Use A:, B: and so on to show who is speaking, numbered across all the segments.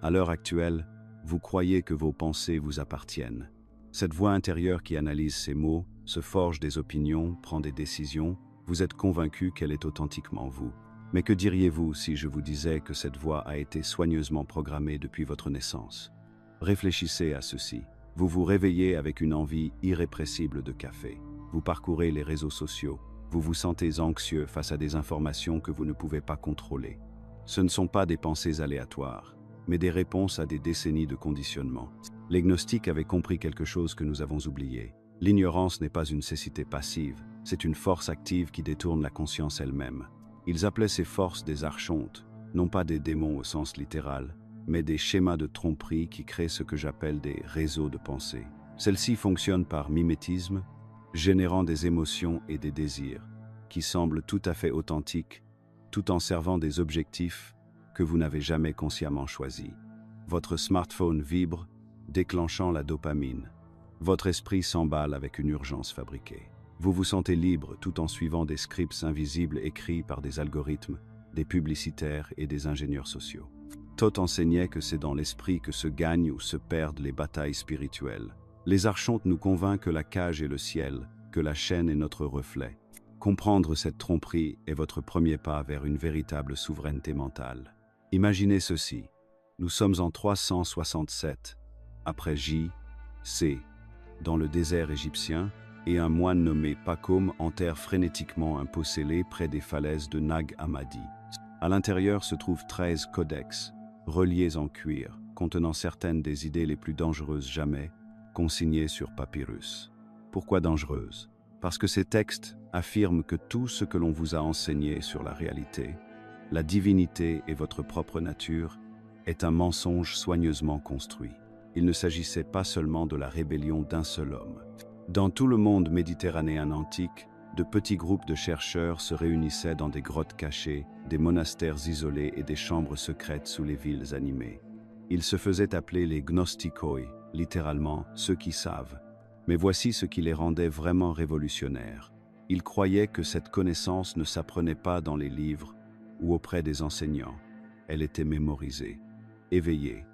A: À l'heure actuelle, vous croyez que vos pensées vous appartiennent. Cette voix intérieure qui analyse ces mots, se forge des opinions, prend des décisions, vous êtes convaincu qu'elle est authentiquement vous. Mais que diriez-vous si je vous disais que cette voix a été soigneusement programmée depuis votre naissance? Réfléchissez à ceci. Vous vous réveillez avec une envie irrépressible de café. Vous parcourez les réseaux sociaux. Vous vous sentez anxieux face à des informations que vous ne pouvez pas contrôler. Ce ne sont pas des pensées aléatoires, mais des réponses à des décennies de conditionnement. Les gnostiques avaient compris quelque chose que nous avons oublié. L'ignorance n'est pas une cécité passive, c'est une force active qui détourne la conscience elle-même. Ils appelaient ces forces des archontes, non pas des démons au sens littéral, mais des schémas de tromperie qui créent ce que j'appelle des réseaux de pensée. Celles-ci fonctionnent par mimétisme, générant des émotions et des désirs, qui semblent tout à fait authentiques, tout en servant des objectifs que vous n'avez jamais consciemment choisis. Votre smartphone vibre, déclenchant la dopamine. Votre esprit s'emballe avec une urgence fabriquée. Vous vous sentez libre tout en suivant des scripts invisibles écrits par des algorithmes, des publicitaires et des ingénieurs sociaux. Thoth enseignait que c'est dans l'esprit que se gagnent ou se perdent les batailles spirituelles. Les archontes nous convainquent que la cage est le ciel, que la chaîne est notre reflet. Comprendre cette tromperie est votre premier pas vers une véritable souveraineté mentale. Imaginez ceci. Nous sommes en 367, après J.C., dans le désert égyptien, et un moine nommé Pacôme enterre frénétiquement un pot scellé près des falaises de Nag Hammadi. À l'intérieur se trouvent 13 codex, reliés en cuir, contenant certaines des idées les plus dangereuses jamais, consignées sur papyrus. Pourquoi dangereuses? Parce que ces textes affirment que tout ce que l'on vous a enseigné sur la réalité, la divinité et votre propre nature, est un mensonge soigneusement construit. Il ne s'agissait pas seulement de la rébellion d'un seul homme. Dans tout le monde méditerranéen antique, de petits groupes de chercheurs se réunissaient dans des grottes cachées, des monastères isolés et des chambres secrètes sous les villes animées. Ils se faisaient appeler les gnostikoi, littéralement ceux qui savent. Mais voici ce qui les rendait vraiment révolutionnaires. Ils croyaient que cette connaissance ne s'apprenait pas dans les livres ou auprès des enseignants. Elle était mémorisée, éveillée,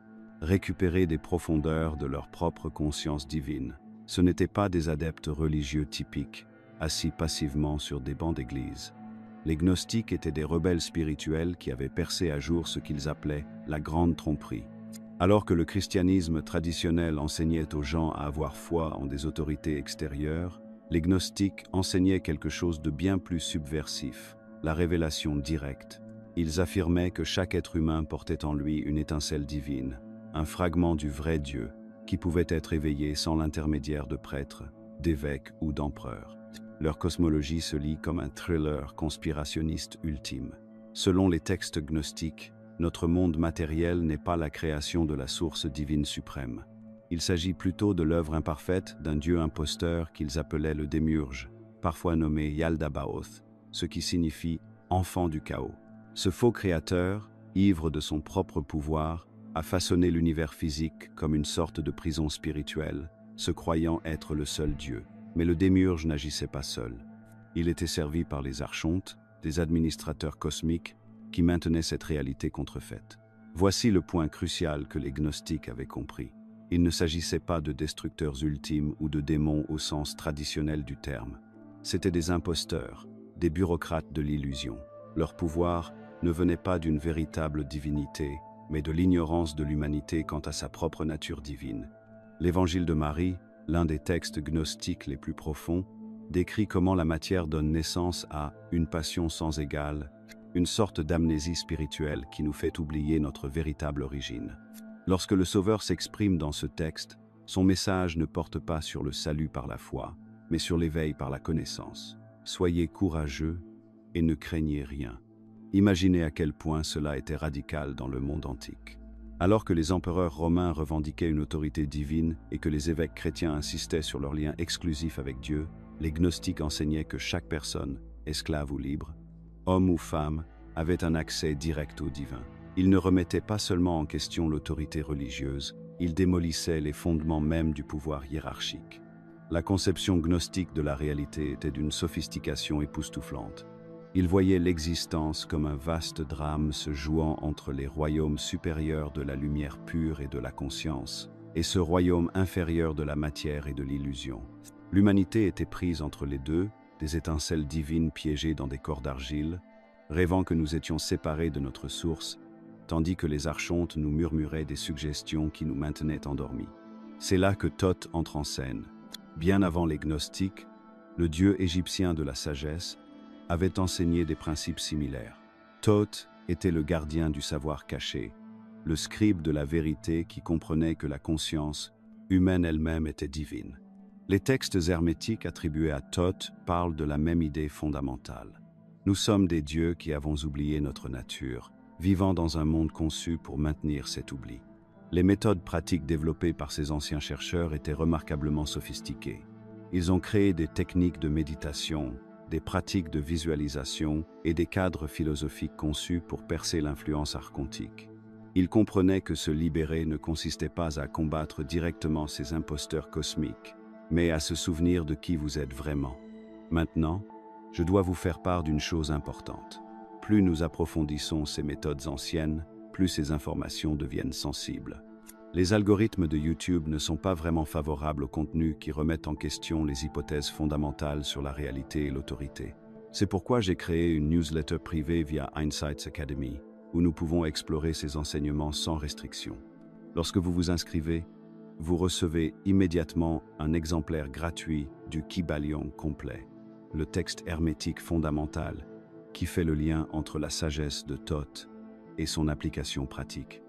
A: récupérée des profondeurs de leur propre conscience divine. Ce n'étaient pas des adeptes religieux typiques, assis passivement sur des bancs d'église. Les gnostiques étaient des rebelles spirituels qui avaient percé à jour ce qu'ils appelaient la grande tromperie. Alors que le christianisme traditionnel enseignait aux gens à avoir foi en des autorités extérieures, les gnostiques enseignaient quelque chose de bien plus subversif, la révélation directe. Ils affirmaient que chaque être humain portait en lui une étincelle divine, un fragment du vrai Dieu, qui pouvait être éveillé sans l'intermédiaire de prêtres, d'évêques ou d'empereurs. Leur cosmologie se lit comme un thriller conspirationniste ultime. Selon les textes gnostiques, notre monde matériel n'est pas la création de la source divine suprême. Il s'agit plutôt de l'œuvre imparfaite d'un dieu imposteur qu'ils appelaient le démiurge, parfois nommé Yaldabaoth, ce qui signifie « enfant du chaos ». Ce faux créateur, ivre de son propre pouvoir, a façonné l'univers physique comme une sorte de prison spirituelle, se croyant être le seul Dieu. Mais le démiurge n'agissait pas seul. Il était servi par les archontes, des administrateurs cosmiques, qui maintenaient cette réalité contrefaite. Voici le point crucial que les gnostiques avaient compris. Il ne s'agissait pas de destructeurs ultimes ou de démons au sens traditionnel du terme. C'étaient des imposteurs, des bureaucrates de l'illusion. Leur pouvoir ne venait pas d'une véritable divinité, mais de l'ignorance de l'humanité quant à sa propre nature divine. L'Évangile de Marie, l'un des textes gnostiques les plus profonds, décrit comment la matière donne naissance à une passion sans égale, une sorte d'amnésie spirituelle qui nous fait oublier notre véritable origine. Lorsque le Sauveur s'exprime dans ce texte, son message ne porte pas sur le salut par la foi, mais sur l'éveil par la connaissance. Soyez courageux et ne craignez rien. Imaginez à quel point cela était radical dans le monde antique. Alors que les empereurs romains revendiquaient une autorité divine et que les évêques chrétiens insistaient sur leur lien exclusif avec Dieu, les gnostiques enseignaient que chaque personne, esclave ou libre, homme ou femme, avait un accès direct au divin. Ils ne remettaient pas seulement en question l'autorité religieuse, ils démolissaient les fondements mêmes du pouvoir hiérarchique. La conception gnostique de la réalité était d'une sophistication époustouflante. Ils voyaient l'existence comme un vaste drame se jouant entre les royaumes supérieurs de la lumière pure et de la conscience, et ce royaume inférieur de la matière et de l'illusion. L'humanité était prise entre les deux, des étincelles divines piégées dans des corps d'argile, rêvant que nous étions séparés de notre source, tandis que les archontes nous murmuraient des suggestions qui nous maintenaient endormis. C'est là que Thoth entre en scène. Bien avant les gnostiques, le dieu égyptien de la sagesse avait enseigné des principes similaires. Thoth était le gardien du savoir caché, le scribe de la vérité qui comprenait que la conscience humaine elle-même était divine. Les textes hermétiques attribués à Thoth parlent de la même idée fondamentale. Nous sommes des dieux qui avons oublié notre nature, vivant dans un monde conçu pour maintenir cet oubli. Les méthodes pratiques développées par ces anciens chercheurs étaient remarquablement sophistiquées. Ils ont créé des techniques de méditation, des pratiques de visualisation et des cadres philosophiques conçus pour percer l'influence archontique. Ils comprenaient que se libérer ne consistait pas à combattre directement ces imposteurs cosmiques, mais à se souvenir de qui vous êtes vraiment. Maintenant, je dois vous faire part d'une chose importante. Plus nous approfondissons ces méthodes anciennes, plus ces informations deviennent sensibles. Les algorithmes de YouTube ne sont pas vraiment favorables aux contenus qui remettent en question les hypothèses fondamentales sur la réalité et l'autorité. C'est pourquoi j'ai créé une newsletter privée via Insights Academy, où nous pouvons explorer ces enseignements sans restriction. Lorsque vous vous inscrivez, vous recevez immédiatement un exemplaire gratuit du Kybalion complet, le texte hermétique fondamental qui fait le lien entre la sagesse de Thoth et son application pratique.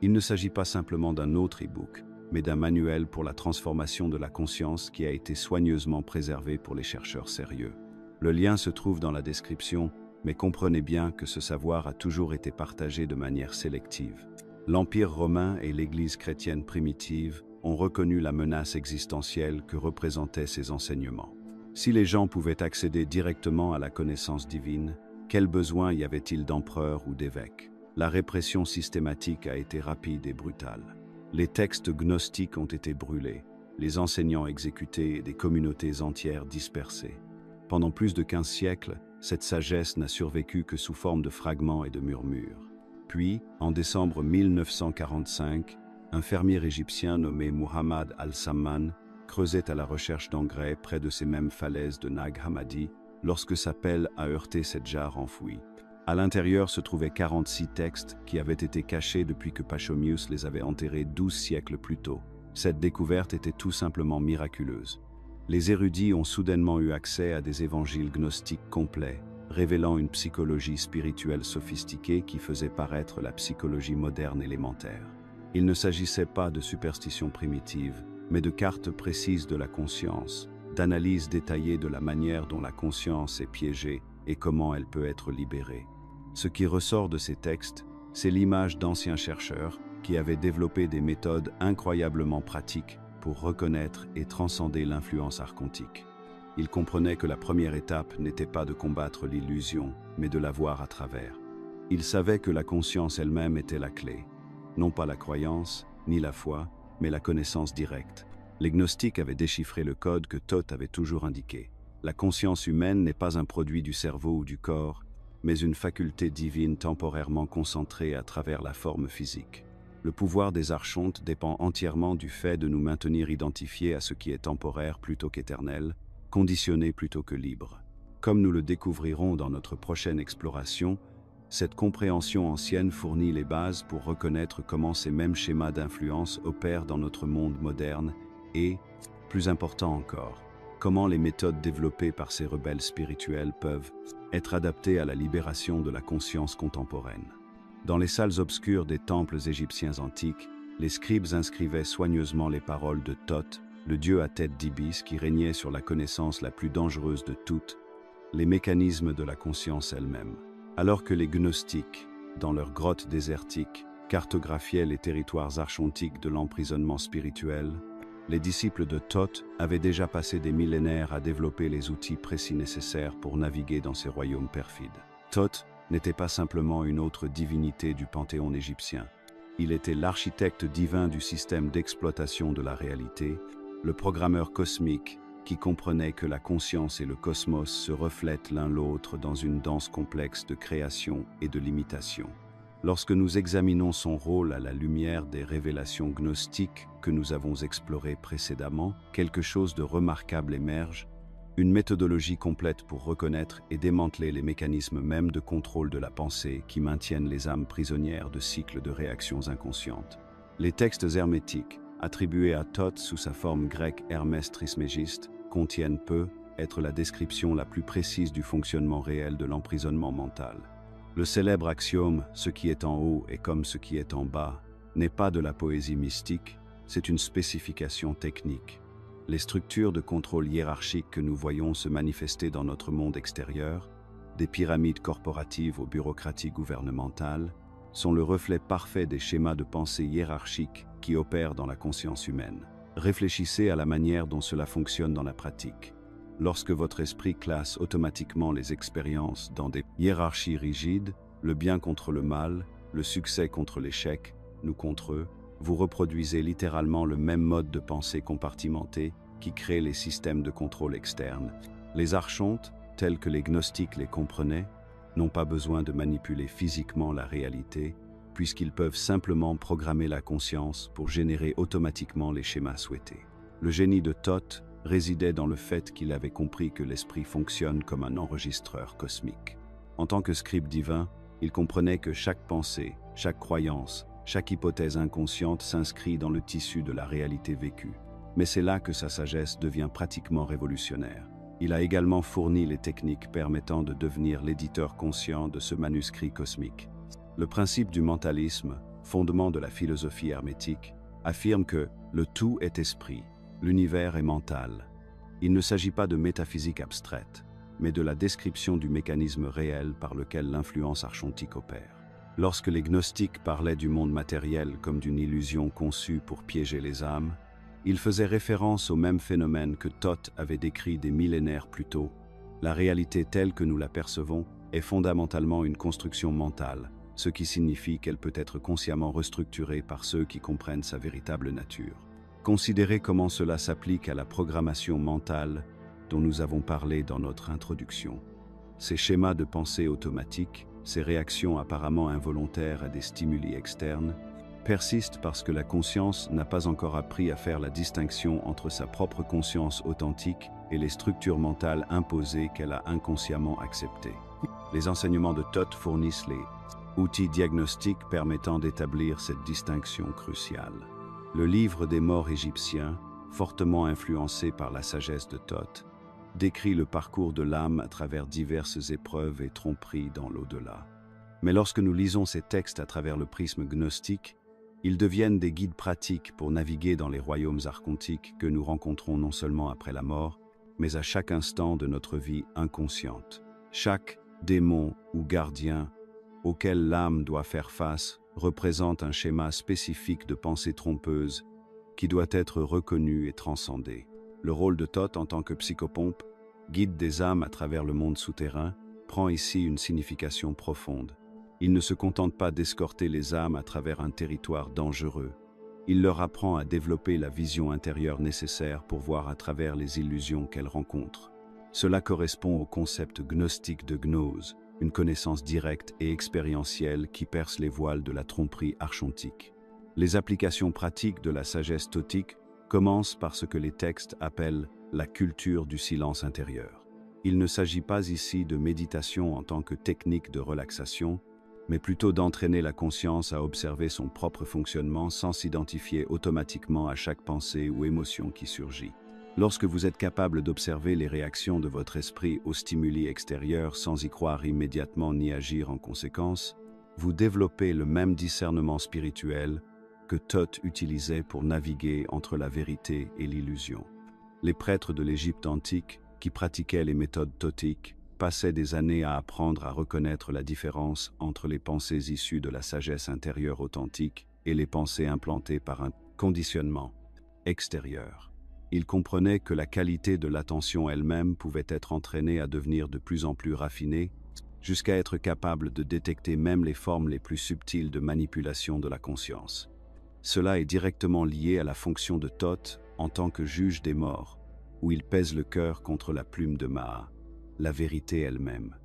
A: Il ne s'agit pas simplement d'un autre e-book, mais d'un manuel pour la transformation de la conscience qui a été soigneusement préservé pour les chercheurs sérieux. Le lien se trouve dans la description, mais comprenez bien que ce savoir a toujours été partagé de manière sélective. L'Empire romain et l'Église chrétienne primitive ont reconnu la menace existentielle que représentaient ces enseignements. Si les gens pouvaient accéder directement à la connaissance divine, quel besoin y avait-il d'empereurs ou d'évêques? La répression systématique a été rapide et brutale. Les textes gnostiques ont été brûlés, les enseignants exécutés et des communautés entières dispersées. Pendant plus de 15 siècles, cette sagesse n'a survécu que sous forme de fragments et de murmures. Puis, en décembre 1945, un fermier égyptien nommé Muhammad al-Samman creusait à la recherche d'engrais près de ces mêmes falaises de Nag Hammadi lorsque sa pelle a heurté cette jarre enfouie. À l'intérieur se trouvaient 46 textes qui avaient été cachés depuis que Pachomius les avait enterrés 12 siècles plus tôt. Cette découverte était tout simplement miraculeuse. Les érudits ont soudainement eu accès à des évangiles gnostiques complets, révélant une psychologie spirituelle sophistiquée qui faisait paraître la psychologie moderne élémentaire. Il ne s'agissait pas de superstitions primitives, mais de cartes précises de la conscience, d'analyses détaillées de la manière dont la conscience est piégée et comment elle peut être libérée. Ce qui ressort de ces textes, c'est l'image d'anciens chercheurs qui avaient développé des méthodes incroyablement pratiques pour reconnaître et transcender l'influence archontique. Ils comprenaient que la première étape n'était pas de combattre l'illusion, mais de la voir à travers. Ils savaient que la conscience elle-même était la clé, non pas la croyance, ni la foi, mais la connaissance directe. Les gnostiques avaient déchiffré le code que Thoth avait toujours indiqué. La conscience humaine n'est pas un produit du cerveau ou du corps, mais une faculté divine temporairement concentrée à travers la forme physique. Le pouvoir des archontes dépend entièrement du fait de nous maintenir identifiés à ce qui est temporaire plutôt qu'éternel, conditionné plutôt que libre. Comme nous le découvrirons dans notre prochaine exploration, cette compréhension ancienne fournit les bases pour reconnaître comment ces mêmes schémas d'influence opèrent dans notre monde moderne et, plus important encore, comment les méthodes développées par ces rebelles spirituels peuvent être adaptées à la libération de la conscience contemporaine. Dans les salles obscures des temples égyptiens antiques, les scribes inscrivaient soigneusement les paroles de Thoth, le dieu à tête d'ibis qui régnait sur la connaissance la plus dangereuse de toutes, les mécanismes de la conscience elle-même. Alors que les gnostiques, dans leurs grottes désertiques, cartographiaient les territoires archontiques de l'emprisonnement spirituel, les disciples de Thoth avaient déjà passé des millénaires à développer les outils précis nécessaires pour naviguer dans ces royaumes perfides. Thoth n'était pas simplement une autre divinité du panthéon égyptien. Il était l'architecte divin du système d'exploitation de la réalité, le programmeur cosmique qui comprenait que la conscience et le cosmos se reflètent l'un l'autre dans une danse complexe de création et de limitation. Lorsque nous examinons son rôle à la lumière des révélations gnostiques que nous avons explorées précédemment, quelque chose de remarquable émerge, une méthodologie complète pour reconnaître et démanteler les mécanismes mêmes de contrôle de la pensée qui maintiennent les âmes prisonnières de cycles de réactions inconscientes. Les textes hermétiques, attribués à Thoth sous sa forme grecque Hermès Trismégiste, contiennent peu être la description la plus précise du fonctionnement réel de l'emprisonnement mental. Le célèbre axiome « ce qui est en haut est comme ce qui est en bas » n'est pas de la poésie mystique, c'est une spécification technique. Les structures de contrôle hiérarchique que nous voyons se manifester dans notre monde extérieur, des pyramides corporatives aux bureaucraties gouvernementales, sont le reflet parfait des schémas de pensée hiérarchiques qui opèrent dans la conscience humaine. Réfléchissez à la manière dont cela fonctionne dans la pratique. Lorsque votre esprit classe automatiquement les expériences dans des hiérarchies rigides, le bien contre le mal, le succès contre l'échec, nous contre eux, vous reproduisez littéralement le même mode de pensée compartimenté qui crée les systèmes de contrôle externes. Les archontes, tels que les gnostiques les comprenaient, n'ont pas besoin de manipuler physiquement la réalité, puisqu'ils peuvent simplement programmer la conscience pour générer automatiquement les schémas souhaités. Le génie de Thoth résidait dans le fait qu'il avait compris que l'esprit fonctionne comme un enregistreur cosmique. En tant que scribe divin, il comprenait que chaque pensée, chaque croyance, chaque hypothèse inconsciente s'inscrit dans le tissu de la réalité vécue. Mais c'est là que sa sagesse devient pratiquement révolutionnaire. Il a également fourni les techniques permettant de devenir l'éditeur conscient de ce manuscrit cosmique. Le principe du mentalisme, fondement de la philosophie hermétique, affirme que le tout est esprit, l'univers est mental. Il ne s'agit pas de métaphysique abstraite, mais de la description du mécanisme réel par lequel l'influence archontique opère. Lorsque les gnostiques parlaient du monde matériel comme d'une illusion conçue pour piéger les âmes, ils faisaient référence au même phénomène que Thoth avait décrit des millénaires plus tôt. La réalité telle que nous la percevons est fondamentalement une construction mentale, ce qui signifie qu'elle peut être consciemment restructurée par ceux qui comprennent sa véritable nature. Considérez comment cela s'applique à la programmation mentale dont nous avons parlé dans notre introduction. Ces schémas de pensée automatiques, ces réactions apparemment involontaires à des stimuli externes, persistent parce que la conscience n'a pas encore appris à faire la distinction entre sa propre conscience authentique et les structures mentales imposées qu'elle a inconsciemment acceptées. Les enseignements de Thoth fournissent les outils diagnostiques permettant d'établir cette distinction cruciale. Le livre des morts égyptiens, fortement influencé par la sagesse de Thoth, décrit le parcours de l'âme à travers diverses épreuves et tromperies dans l'au-delà. Mais lorsque nous lisons ces textes à travers le prisme gnostique, ils deviennent des guides pratiques pour naviguer dans les royaumes archontiques que nous rencontrons non seulement après la mort, mais à chaque instant de notre vie inconsciente. Chaque démon ou gardien auquel l'âme doit faire face représente un schéma spécifique de pensée trompeuse qui doit être reconnu et transcendé. Le rôle de Thoth en tant que psychopompe, guide des âmes à travers le monde souterrain, prend ici une signification profonde. Il ne se contente pas d'escorter les âmes à travers un territoire dangereux. Il leur apprend à développer la vision intérieure nécessaire pour voir à travers les illusions qu'elles rencontrent. Cela correspond au concept gnostique de gnose, une connaissance directe et expérientielle qui perce les voiles de la tromperie archontique. Les applications pratiques de la sagesse thothique commencent par ce que les textes appellent la culture du silence intérieur. Il ne s'agit pas ici de méditation en tant que technique de relaxation, mais plutôt d'entraîner la conscience à observer son propre fonctionnement sans s'identifier automatiquement à chaque pensée ou émotion qui surgit. Lorsque vous êtes capable d'observer les réactions de votre esprit aux stimuli extérieurs sans y croire immédiatement ni agir en conséquence, vous développez le même discernement spirituel que Thoth utilisait pour naviguer entre la vérité et l'illusion. Les prêtres de l'Égypte antique, qui pratiquaient les méthodes thothiques, passaient des années à apprendre à reconnaître la différence entre les pensées issues de la sagesse intérieure authentique et les pensées implantées par un conditionnement extérieur. Ils comprenaient que la qualité de l'attention elle-même pouvait être entraînée à devenir de plus en plus raffinée, jusqu'à être capable de détecter même les formes les plus subtiles de manipulation de la conscience. Cela est directement lié à la fonction de Thoth en tant que juge des morts. où il pèse le cœur contre la plume de Maat, la vérité elle-même.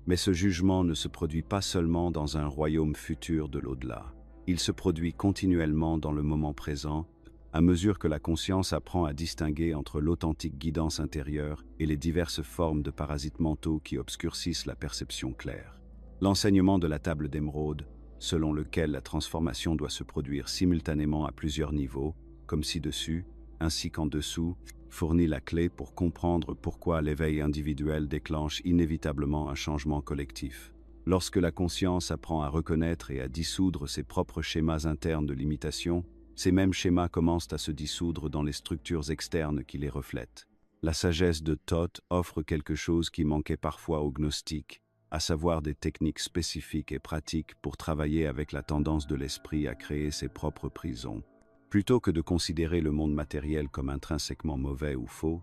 A: Mais ce jugement ne se produit pas seulement dans un royaume futur de l'au-delà. Il se produit continuellement dans le moment présent, à mesure que la conscience apprend à distinguer entre l'authentique guidance intérieure et les diverses formes de parasites mentaux qui obscurcissent la perception claire. L'enseignement de la table d'émeraude, selon lequel la transformation doit se produire simultanément à plusieurs niveaux, comme ci-dessus, ainsi qu'en dessous, fournit la clé pour comprendre pourquoi l'éveil individuel déclenche inévitablement un changement collectif. Lorsque la conscience apprend à reconnaître et à dissoudre ses propres schémas internes de limitation, ces mêmes schémas commencent à se dissoudre dans les structures externes qui les reflètent. La sagesse de Thoth offre quelque chose qui manquait parfois aux gnostiques, à savoir des techniques spécifiques et pratiques pour travailler avec la tendance de l'esprit à créer ses propres prisons. Plutôt que de considérer le monde matériel comme intrinsèquement mauvais ou faux,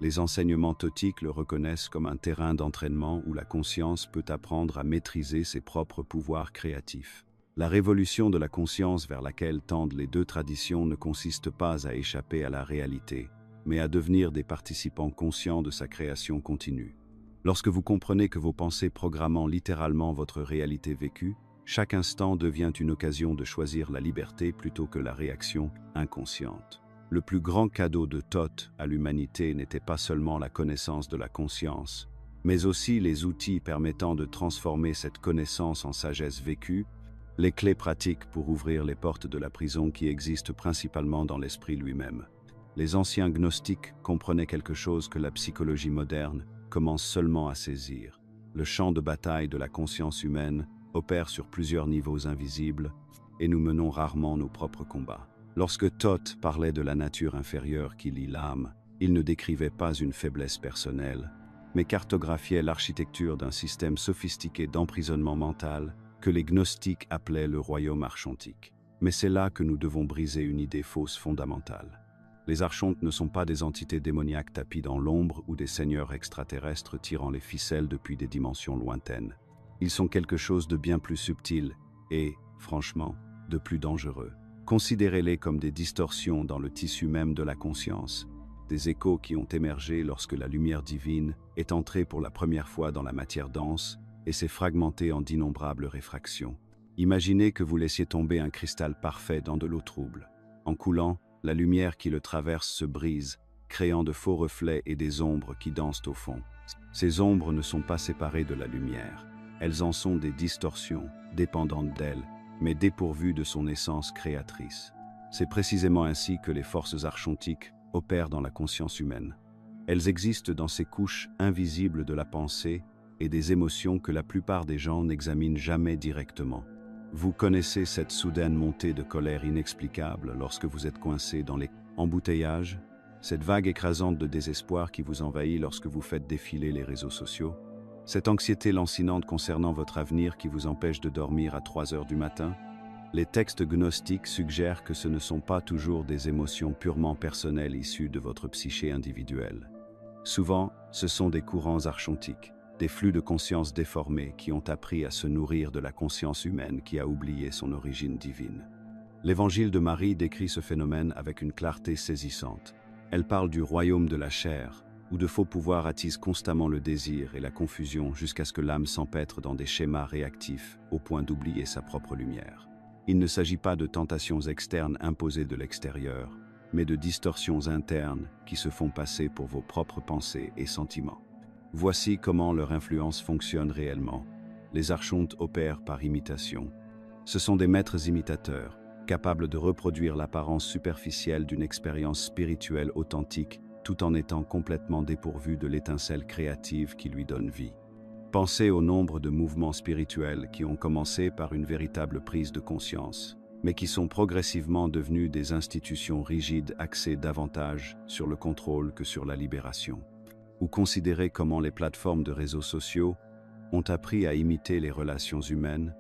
A: les enseignements thotiques le reconnaissent comme un terrain d'entraînement où la conscience peut apprendre à maîtriser ses propres pouvoirs créatifs. La révolution de la conscience vers laquelle tendent les deux traditions ne consiste pas à échapper à la réalité, mais à devenir des participants conscients de sa création continue. Lorsque vous comprenez que vos pensées programment littéralement votre réalité vécue, chaque instant devient une occasion de choisir la liberté plutôt que la réaction inconsciente. Le plus grand cadeau de Thoth à l'humanité n'était pas seulement la connaissance de la conscience, mais aussi les outils permettant de transformer cette connaissance en sagesse vécue, les clés pratiques pour ouvrir les portes de la prison qui existent principalement dans l'esprit lui-même. Les anciens gnostiques comprenaient quelque chose que la psychologie moderne commence seulement à saisir. Le champ de bataille de la conscience humaine opère sur plusieurs niveaux invisibles et nous menons rarement nos propres combats. Lorsque Thoth parlait de la nature inférieure qui lie l'âme, il ne décrivait pas une faiblesse personnelle, mais cartographiait l'architecture d'un système sophistiqué d'emprisonnement mental que les gnostiques appelaient le royaume archontique. Mais c'est là que nous devons briser une idée fausse fondamentale. Les archontes ne sont pas des entités démoniaques tapies dans l'ombre ou des seigneurs extraterrestres tirant les ficelles depuis des dimensions lointaines. Ils sont quelque chose de bien plus subtil et, franchement, de plus dangereux. Considérez-les comme des distorsions dans le tissu même de la conscience, des échos qui ont émergé lorsque la lumière divine est entrée pour la première fois dans la matière dense et s'est fragmentée en d'innombrables réfractions. Imaginez que vous laissiez tomber un cristal parfait dans de l'eau trouble. En coulant, la lumière qui le traverse se brise, créant de faux reflets et des ombres qui dansent au fond. Ces ombres ne sont pas séparées de la lumière. Elles en sont des distorsions, dépendantes d'elle, mais dépourvues de son essence créatrice. C'est précisément ainsi que les forces archontiques opèrent dans la conscience humaine. Elles existent dans ces couches invisibles de la pensée et des émotions que la plupart des gens n'examinent jamais directement. Vous connaissez cette soudaine montée de colère inexplicable lorsque vous êtes coincé dans les embouteillages, cette vague écrasante de désespoir qui vous envahit lorsque vous faites défiler les réseaux sociaux, cette anxiété lancinante concernant votre avenir qui vous empêche de dormir à 3 heures du matin. Les textes gnostiques suggèrent que ce ne sont pas toujours des émotions purement personnelles issues de votre psyché individuelle. Souvent, ce sont des courants archontiques, des flux de conscience déformés qui ont appris à se nourrir de la conscience humaine qui a oublié son origine divine. L'Évangile de Marie décrit ce phénomène avec une clarté saisissante. Elle parle du royaume de la chair, où de faux pouvoirs attisent constamment le désir et la confusion jusqu'à ce que l'âme s'empêtre dans des schémas réactifs au point d'oublier sa propre lumière. Il ne s'agit pas de tentations externes imposées de l'extérieur, mais de distorsions internes qui se font passer pour vos propres pensées et sentiments. Voici comment leur influence fonctionne réellement. Les archontes opèrent par imitation. Ce sont des maîtres imitateurs, capables de reproduire l'apparence superficielle d'une expérience spirituelle authentique tout en étant complètement dépourvus de l'étincelle créative qui lui donne vie. Pensez au nombre de mouvements spirituels qui ont commencé par une véritable prise de conscience, mais qui sont progressivement devenus des institutions rigides axées davantage sur le contrôle que sur la libération. Ou considérez comment les plateformes de réseaux sociaux ont appris à imiter les relations humaines,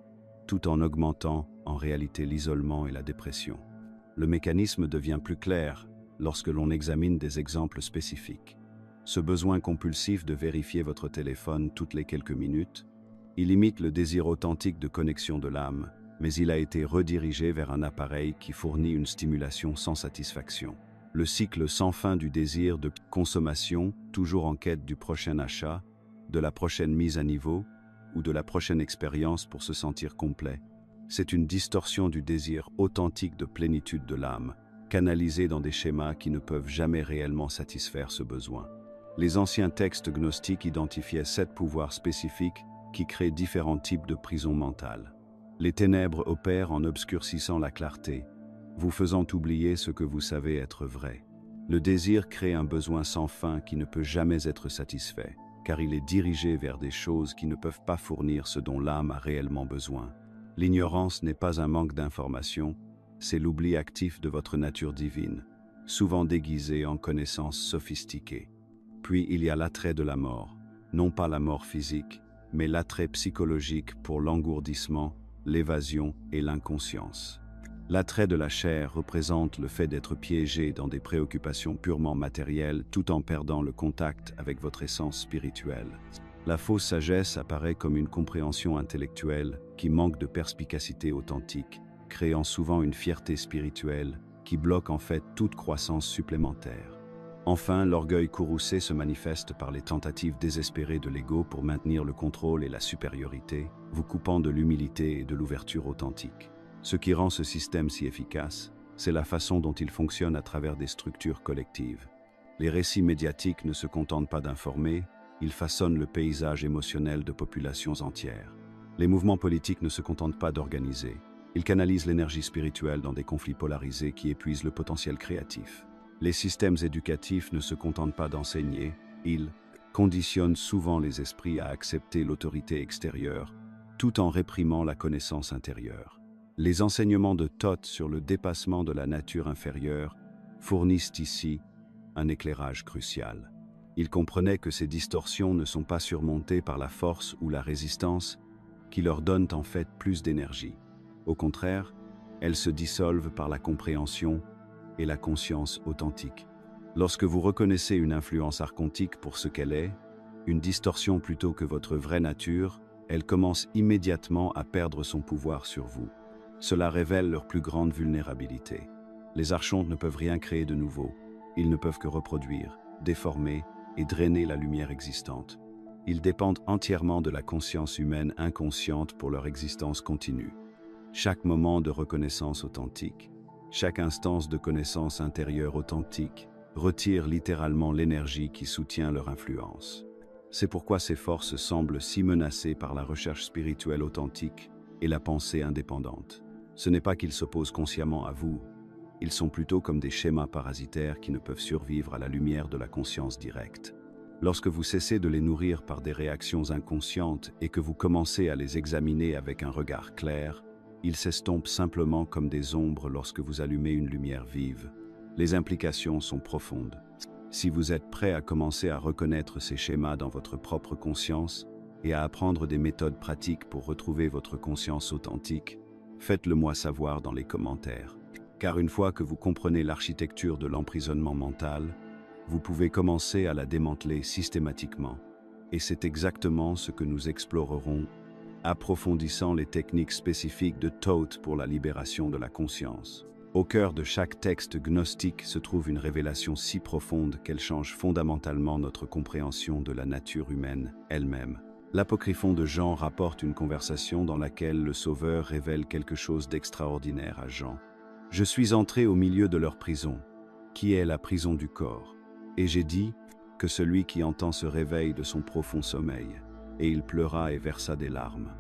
A: tout en augmentant en réalité l'isolement et la dépression. Le mécanisme devient plus clair lorsque l'on examine des exemples spécifiques. Ce besoin compulsif de vérifier votre téléphone toutes les quelques minutes, il imite le désir authentique de connexion de l'âme, mais il a été redirigé vers un appareil qui fournit une stimulation sans satisfaction. Le cycle sans fin du désir de consommation, toujours en quête du prochain achat, de la prochaine mise à niveau ou de la prochaine expérience pour se sentir complet. C'est une distorsion du désir authentique de plénitude de l'âme, canalisée dans des schémas qui ne peuvent jamais réellement satisfaire ce besoin. Les anciens textes gnostiques identifiaient 7 pouvoirs spécifiques qui créent différents types de prisons mentales. Les ténèbres opèrent en obscurcissant la clarté, vous faisant oublier ce que vous savez être vrai. Le désir crée un besoin sans fin qui ne peut jamais être satisfait, car il est dirigé vers des choses qui ne peuvent pas fournir ce dont l'âme a réellement besoin. L'ignorance n'est pas un manque d'information, c'est l'oubli actif de votre nature divine, souvent déguisée en connaissances sophistiquées. Puis il y a l'attrait de la mort, non pas la mort physique, mais l'attrait psychologique pour l'engourdissement, l'évasion et l'inconscience. L'attrait de la chair représente le fait d'être piégé dans des préoccupations purement matérielles tout en perdant le contact avec votre essence spirituelle. La fausse sagesse apparaît comme une compréhension intellectuelle qui manque de perspicacité authentique, créant souvent une fierté spirituelle qui bloque en fait toute croissance supplémentaire. Enfin, l'orgueil courroucé se manifeste par les tentatives désespérées de l'ego pour maintenir le contrôle et la supériorité, vous coupant de l'humilité et de l'ouverture authentique. Ce qui rend ce système si efficace, c'est la façon dont il fonctionne à travers des structures collectives. Les récits médiatiques ne se contentent pas d'informer, ils façonnent le paysage émotionnel de populations entières. Les mouvements politiques ne se contentent pas d'organiser, ils canalisent l'énergie spirituelle dans des conflits polarisés qui épuisent le potentiel créatif. Les systèmes éducatifs ne se contentent pas d'enseigner, ils conditionnent souvent les esprits à accepter l'autorité extérieure, tout en réprimant la connaissance intérieure. Les enseignements de Thoth sur le dépassement de la nature inférieure fournissent ici un éclairage crucial. Ils comprenaient que ces distorsions ne sont pas surmontées par la force ou la résistance qui leur donnent en fait plus d'énergie. Au contraire, elles se dissolvent par la compréhension et la conscience authentique. Lorsque vous reconnaissez une influence archontique pour ce qu'elle est, une distorsion plutôt que votre vraie nature, elle commence immédiatement à perdre son pouvoir sur vous. Cela révèle leur plus grande vulnérabilité. Les archontes ne peuvent rien créer de nouveau. Ils ne peuvent que reproduire, déformer et drainer la lumière existante. Ils dépendent entièrement de la conscience humaine inconsciente pour leur existence continue. Chaque moment de reconnaissance authentique, chaque instance de connaissance intérieure authentique retire littéralement l'énergie qui soutient leur influence. C'est pourquoi ces forces semblent si menacées par la recherche spirituelle authentique et la pensée indépendante. Ce n'est pas qu'ils s'opposent consciemment à vous, ils sont plutôt comme des schémas parasitaires qui ne peuvent survivre à la lumière de la conscience directe. Lorsque vous cessez de les nourrir par des réactions inconscientes et que vous commencez à les examiner avec un regard clair, ils s'estompent simplement comme des ombres lorsque vous allumez une lumière vive. Les implications sont profondes. Si vous êtes prêt à commencer à reconnaître ces schémas dans votre propre conscience et à apprendre des méthodes pratiques pour retrouver votre conscience authentique, faites-le moi savoir dans les commentaires. Car une fois que vous comprenez l'architecture de l'emprisonnement mental, vous pouvez commencer à la démanteler systématiquement. Et c'est exactement ce que nous explorerons, approfondissant les techniques spécifiques de Thoth pour la libération de la conscience. Au cœur de chaque texte gnostique se trouve une révélation si profonde qu'elle change fondamentalement notre compréhension de la nature humaine elle-même. L'apocryphon de Jean rapporte une conversation dans laquelle le Sauveur révèle quelque chose d'extraordinaire à Jean. « Je suis entré au milieu de leur prison, qui est la prison du corps, et j'ai dit que celui qui entend se réveille de son profond sommeil. » Et il pleura et versa des larmes.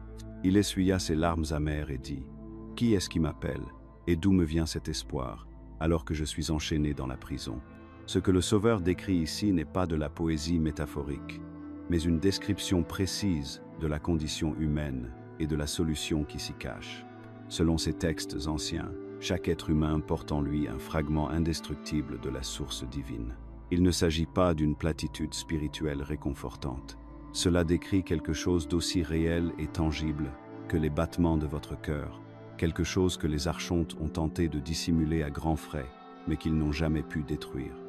A: Il essuya ses larmes amères et dit « Qui est-ce qui m'appelle ? Et d'où me vient cet espoir, alors que je suis enchaîné dans la prison ?» Ce que le Sauveur décrit ici n'est pas de la poésie métaphorique, mais une description précise de la condition humaine et de la solution qui s'y cache. Selon ces textes anciens, chaque être humain porte en lui un fragment indestructible de la source divine. Il ne s'agit pas d'une platitude spirituelle réconfortante. Cela décrit quelque chose d'aussi réel et tangible que les battements de votre cœur, quelque chose que les archontes ont tenté de dissimuler à grands frais, mais qu'ils n'ont jamais pu détruire.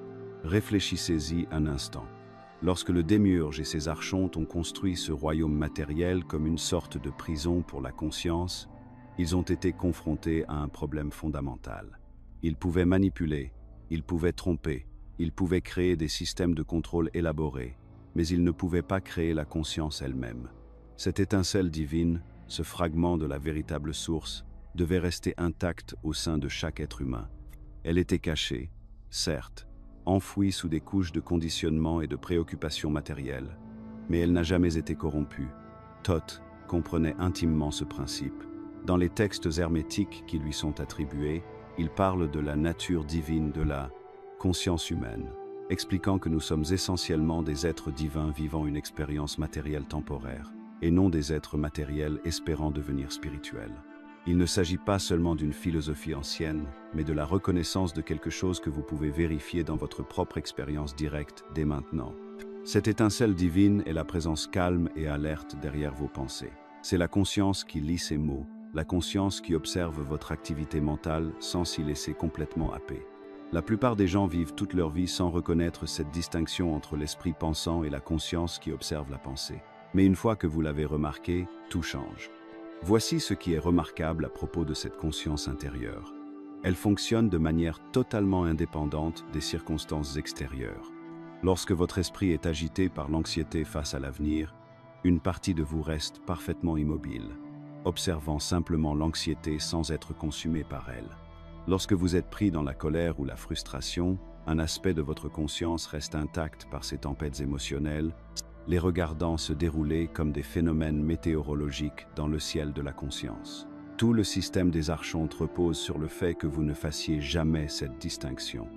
A: Réfléchissez-y un instant. Lorsque le démiurge et ses archontes ont construit ce royaume matériel comme une sorte de prison pour la conscience, ils ont été confrontés à un problème fondamental. Ils pouvaient manipuler, Il pouvait tromper, il pouvait créer des systèmes de contrôle élaborés, mais il ne pouvait pas créer la conscience elle-même. Cette étincelle divine, ce fragment de la véritable source, devait rester intacte au sein de chaque être humain. Elle était cachée, certes, enfouie sous des couches de conditionnement et de préoccupations matérielles, mais elle n'a jamais été corrompue. Thoth comprenait intimement ce principe. Dans les textes hermétiques qui lui sont attribués, il parle de la nature divine de la conscience humaine, expliquant que nous sommes essentiellement des êtres divins vivant une expérience matérielle temporaire, et non des êtres matériels espérant devenir spirituels. Il ne s'agit pas seulement d'une philosophie ancienne, mais de la reconnaissance de quelque chose que vous pouvez vérifier dans votre propre expérience directe dès maintenant. Cette étincelle divine est la présence calme et alerte derrière vos pensées. C'est la conscience qui lit ces mots, la conscience qui observe votre activité mentale sans s'y laisser complètement happer. La plupart des gens vivent toute leur vie sans reconnaître cette distinction entre l'esprit pensant et la conscience qui observe la pensée. Mais une fois que vous l'avez remarqué, tout change. Voici ce qui est remarquable à propos de cette conscience intérieure. Elle fonctionne de manière totalement indépendante des circonstances extérieures. Lorsque votre esprit est agité par l'anxiété face à l'avenir, une partie de vous reste parfaitement immobile, observant simplement l'anxiété sans être consumé par elle. Lorsque vous êtes pris dans la colère ou la frustration, un aspect de votre conscience reste intact par ces tempêtes émotionnelles, les regardant se dérouler comme des phénomènes météorologiques dans le ciel de la conscience. Tout le système des archontes repose sur le fait que vous ne fassiez jamais cette distinction.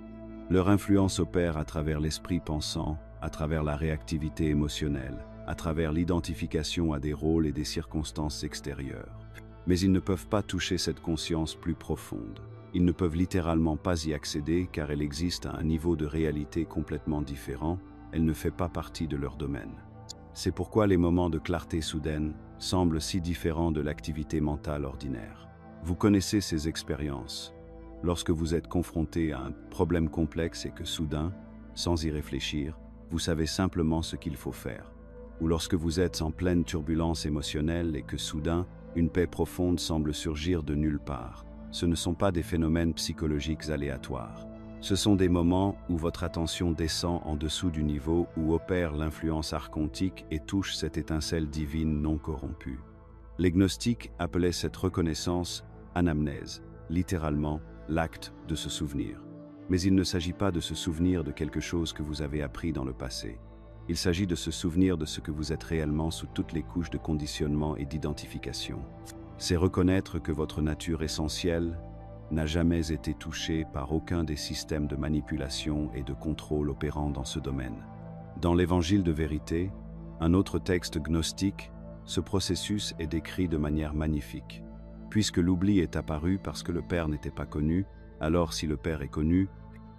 A: Leur influence opère à travers l'esprit pensant, à travers la réactivité émotionnelle, à travers l'identification à des rôles et des circonstances extérieures. Mais ils ne peuvent pas toucher cette conscience plus profonde. Ils ne peuvent littéralement pas y accéder car elle existe à un niveau de réalité complètement différent. Elle ne fait pas partie de leur domaine. C'est pourquoi les moments de clarté soudaine semblent si différents de l'activité mentale ordinaire. Vous connaissez ces expériences. Lorsque vous êtes confronté à un problème complexe et que soudain, sans y réfléchir, vous savez simplement ce qu'il faut faire. Ou lorsque vous êtes en pleine turbulence émotionnelle et que soudain, une paix profonde semble surgir de nulle part. Ce ne sont pas des phénomènes psychologiques aléatoires. Ce sont des moments où votre attention descend en dessous du niveau où opère l'influence archontique et touche cette étincelle divine non corrompue. Les gnostiques appelaient cette reconnaissance anamnèse, littéralement l'acte de se souvenir. Mais il ne s'agit pas de se souvenir de quelque chose que vous avez appris dans le passé. Il s'agit de se souvenir de ce que vous êtes réellement sous toutes les couches de conditionnement et d'identification. C'est reconnaître que votre nature essentielle n'a jamais été touchée par aucun des systèmes de manipulation et de contrôle opérant dans ce domaine. Dans l'Évangile de vérité, un autre texte gnostique, ce processus est décrit de manière magnifique. Puisque l'oubli est apparu parce que le Père n'était pas connu, alors si le Père est connu,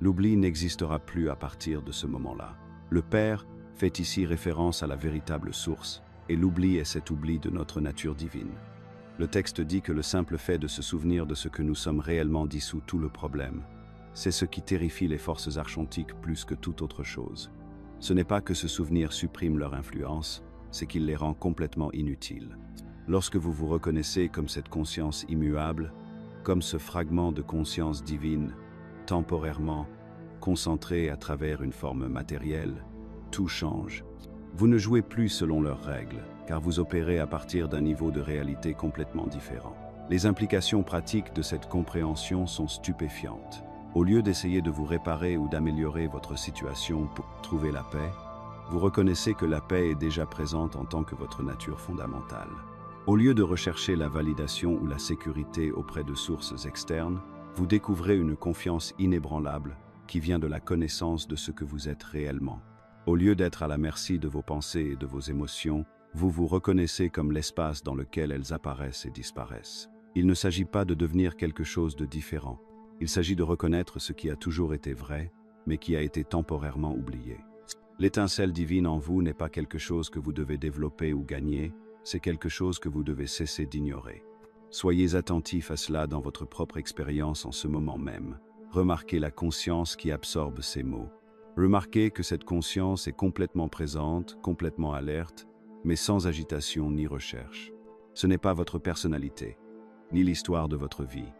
A: l'oubli n'existera plus à partir de ce moment-là. Le Père fait ici référence à la véritable source, et l'oubli est cet oubli de notre nature divine. Le texte dit que le simple fait de se souvenir de ce que nous sommes réellement dissout tout le problème. C'est ce qui terrifie les forces archontiques plus que toute autre chose. Ce n'est pas que ce souvenir supprime leur influence, c'est qu'il les rend complètement inutiles. Lorsque vous vous reconnaissez comme cette conscience immuable, comme ce fragment de conscience divine, temporairement, concentré à travers une forme matérielle, tout change. Vous ne jouez plus selon leurs règles, car vous opérez à partir d'un niveau de réalité complètement différent. Les implications pratiques de cette compréhension sont stupéfiantes. Au lieu d'essayer de vous réparer ou d'améliorer votre situation pour trouver la paix, vous reconnaissez que la paix est déjà présente en tant que votre nature fondamentale. Au lieu de rechercher la validation ou la sécurité auprès de sources externes, vous découvrez une confiance inébranlable qui vient de la connaissance de ce que vous êtes réellement. Au lieu d'être à la merci de vos pensées et de vos émotions, vous vous reconnaissez comme l'espace dans lequel elles apparaissent et disparaissent. Il ne s'agit pas de devenir quelque chose de différent. Il s'agit de reconnaître ce qui a toujours été vrai, mais qui a été temporairement oublié. L'étincelle divine en vous n'est pas quelque chose que vous devez développer ou gagner, c'est quelque chose que vous devez cesser d'ignorer. Soyez attentif à cela dans votre propre expérience en ce moment même. Remarquez la conscience qui absorbe ces mots. Remarquez que cette conscience est complètement présente, complètement alerte, mais sans agitation ni recherche. Ce n'est pas votre personnalité, ni l'histoire de votre vie,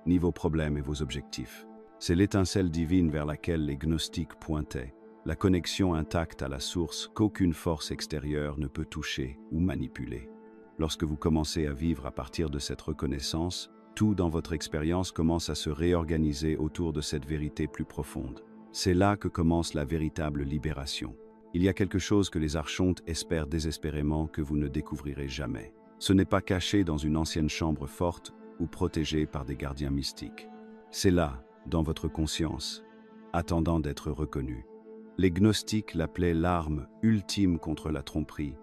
A: ni vos problèmes et vos objectifs. C'est l'étincelle divine vers laquelle les gnostiques pointaient, la connexion intacte à la source qu'aucune force extérieure ne peut toucher ou manipuler. Lorsque vous commencez à vivre à partir de cette reconnaissance, tout dans votre expérience commence à se réorganiser autour de cette vérité plus profonde. C'est là que commence la véritable libération. Il y a quelque chose que les archontes espèrent désespérément que vous ne découvrirez jamais. Ce n'est pas caché dans une ancienne chambre forte ou protégé par des gardiens mystiques. C'est là, dans votre conscience, attendant d'être reconnu. Les gnostiques l'appelaient l'arme ultime contre la tromperie,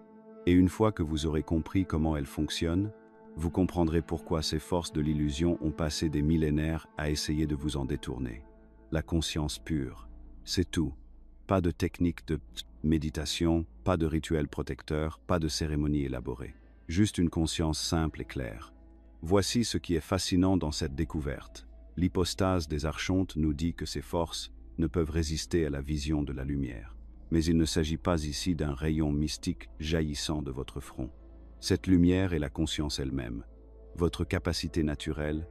A: et une fois que vous aurez compris comment elle fonctionne, vous comprendrez pourquoi ces forces de l'illusion ont passé des millénaires à essayer de vous en détourner. La conscience pure, c'est tout. Pas de technique de méditation, pas de rituel protecteur, pas de cérémonie élaborée. Juste une conscience simple et claire. Voici ce qui est fascinant dans cette découverte. L'hypostase des archontes nous dit que ces forces ne peuvent résister à la vision de la lumière. Mais il ne s'agit pas ici d'un rayon mystique jaillissant de votre front. Cette lumière est la conscience elle-même, votre capacité naturelle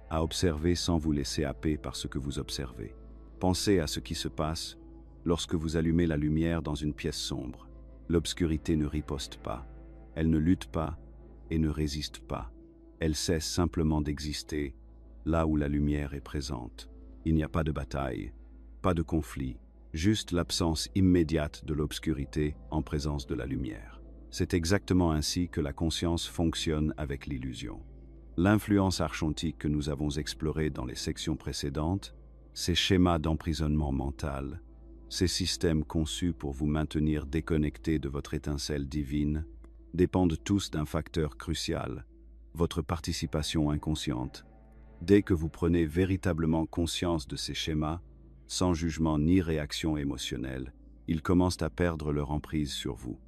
A: à observer sans vous laisser happer par ce que vous observez. Pensez à ce qui se passe lorsque vous allumez la lumière dans une pièce sombre. L'obscurité ne riposte pas, elle ne lutte pas et ne résiste pas. Elle cesse simplement d'exister là où la lumière est présente. Il n'y a pas de bataille, pas de conflit, juste l'absence immédiate de l'obscurité en présence de la lumière. C'est exactement ainsi que la conscience fonctionne avec l'illusion. L'influence archontique que nous avons explorée dans les sections précédentes, ces schémas d'emprisonnement mental, ces systèmes conçus pour vous maintenir déconnectés de votre étincelle divine, dépendent tous d'un facteur crucial, votre participation inconsciente. Dès que vous prenez véritablement conscience de ces schémas, sans jugement ni réaction émotionnelle, ils commencent à perdre leur emprise sur vous.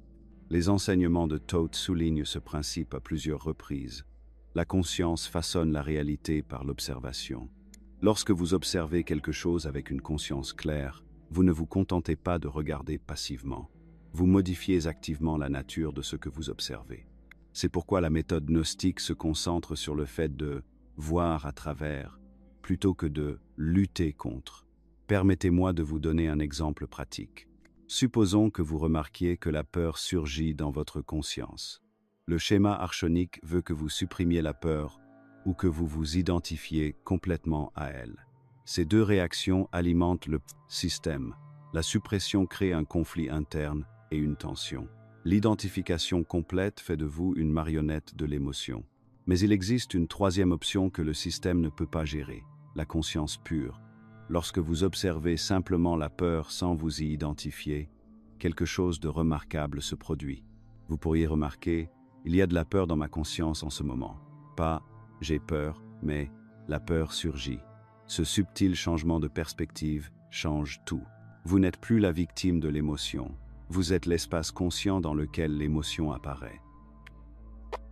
A: Les enseignements de Thoth soulignent ce principe à plusieurs reprises. La conscience façonne la réalité par l'observation. Lorsque vous observez quelque chose avec une conscience claire, vous ne vous contentez pas de regarder passivement. Vous modifiez activement la nature de ce que vous observez. C'est pourquoi la méthode gnostique se concentre sur le fait de voir à travers, plutôt que de lutter contre. Permettez-moi de vous donner un exemple pratique. Supposons que vous remarquiez que la peur surgit dans votre conscience. Le schéma archonique veut que vous supprimiez la peur ou que vous vous identifiez complètement à elle. Ces deux réactions alimentent le système. La suppression crée un conflit interne et une tension. L'identification complète fait de vous une marionnette de l'émotion. Mais il existe une troisième option que le système ne peut pas gérer, la conscience pure. Lorsque vous observez simplement la peur sans vous y identifier, quelque chose de remarquable se produit. Vous pourriez remarquer, il y a de la peur dans ma conscience en ce moment. Pas « j'ai peur », mais « la peur surgit ». Ce subtil changement de perspective change tout. Vous n'êtes plus la victime de l'émotion. Vous êtes l'espace conscient dans lequel l'émotion apparaît.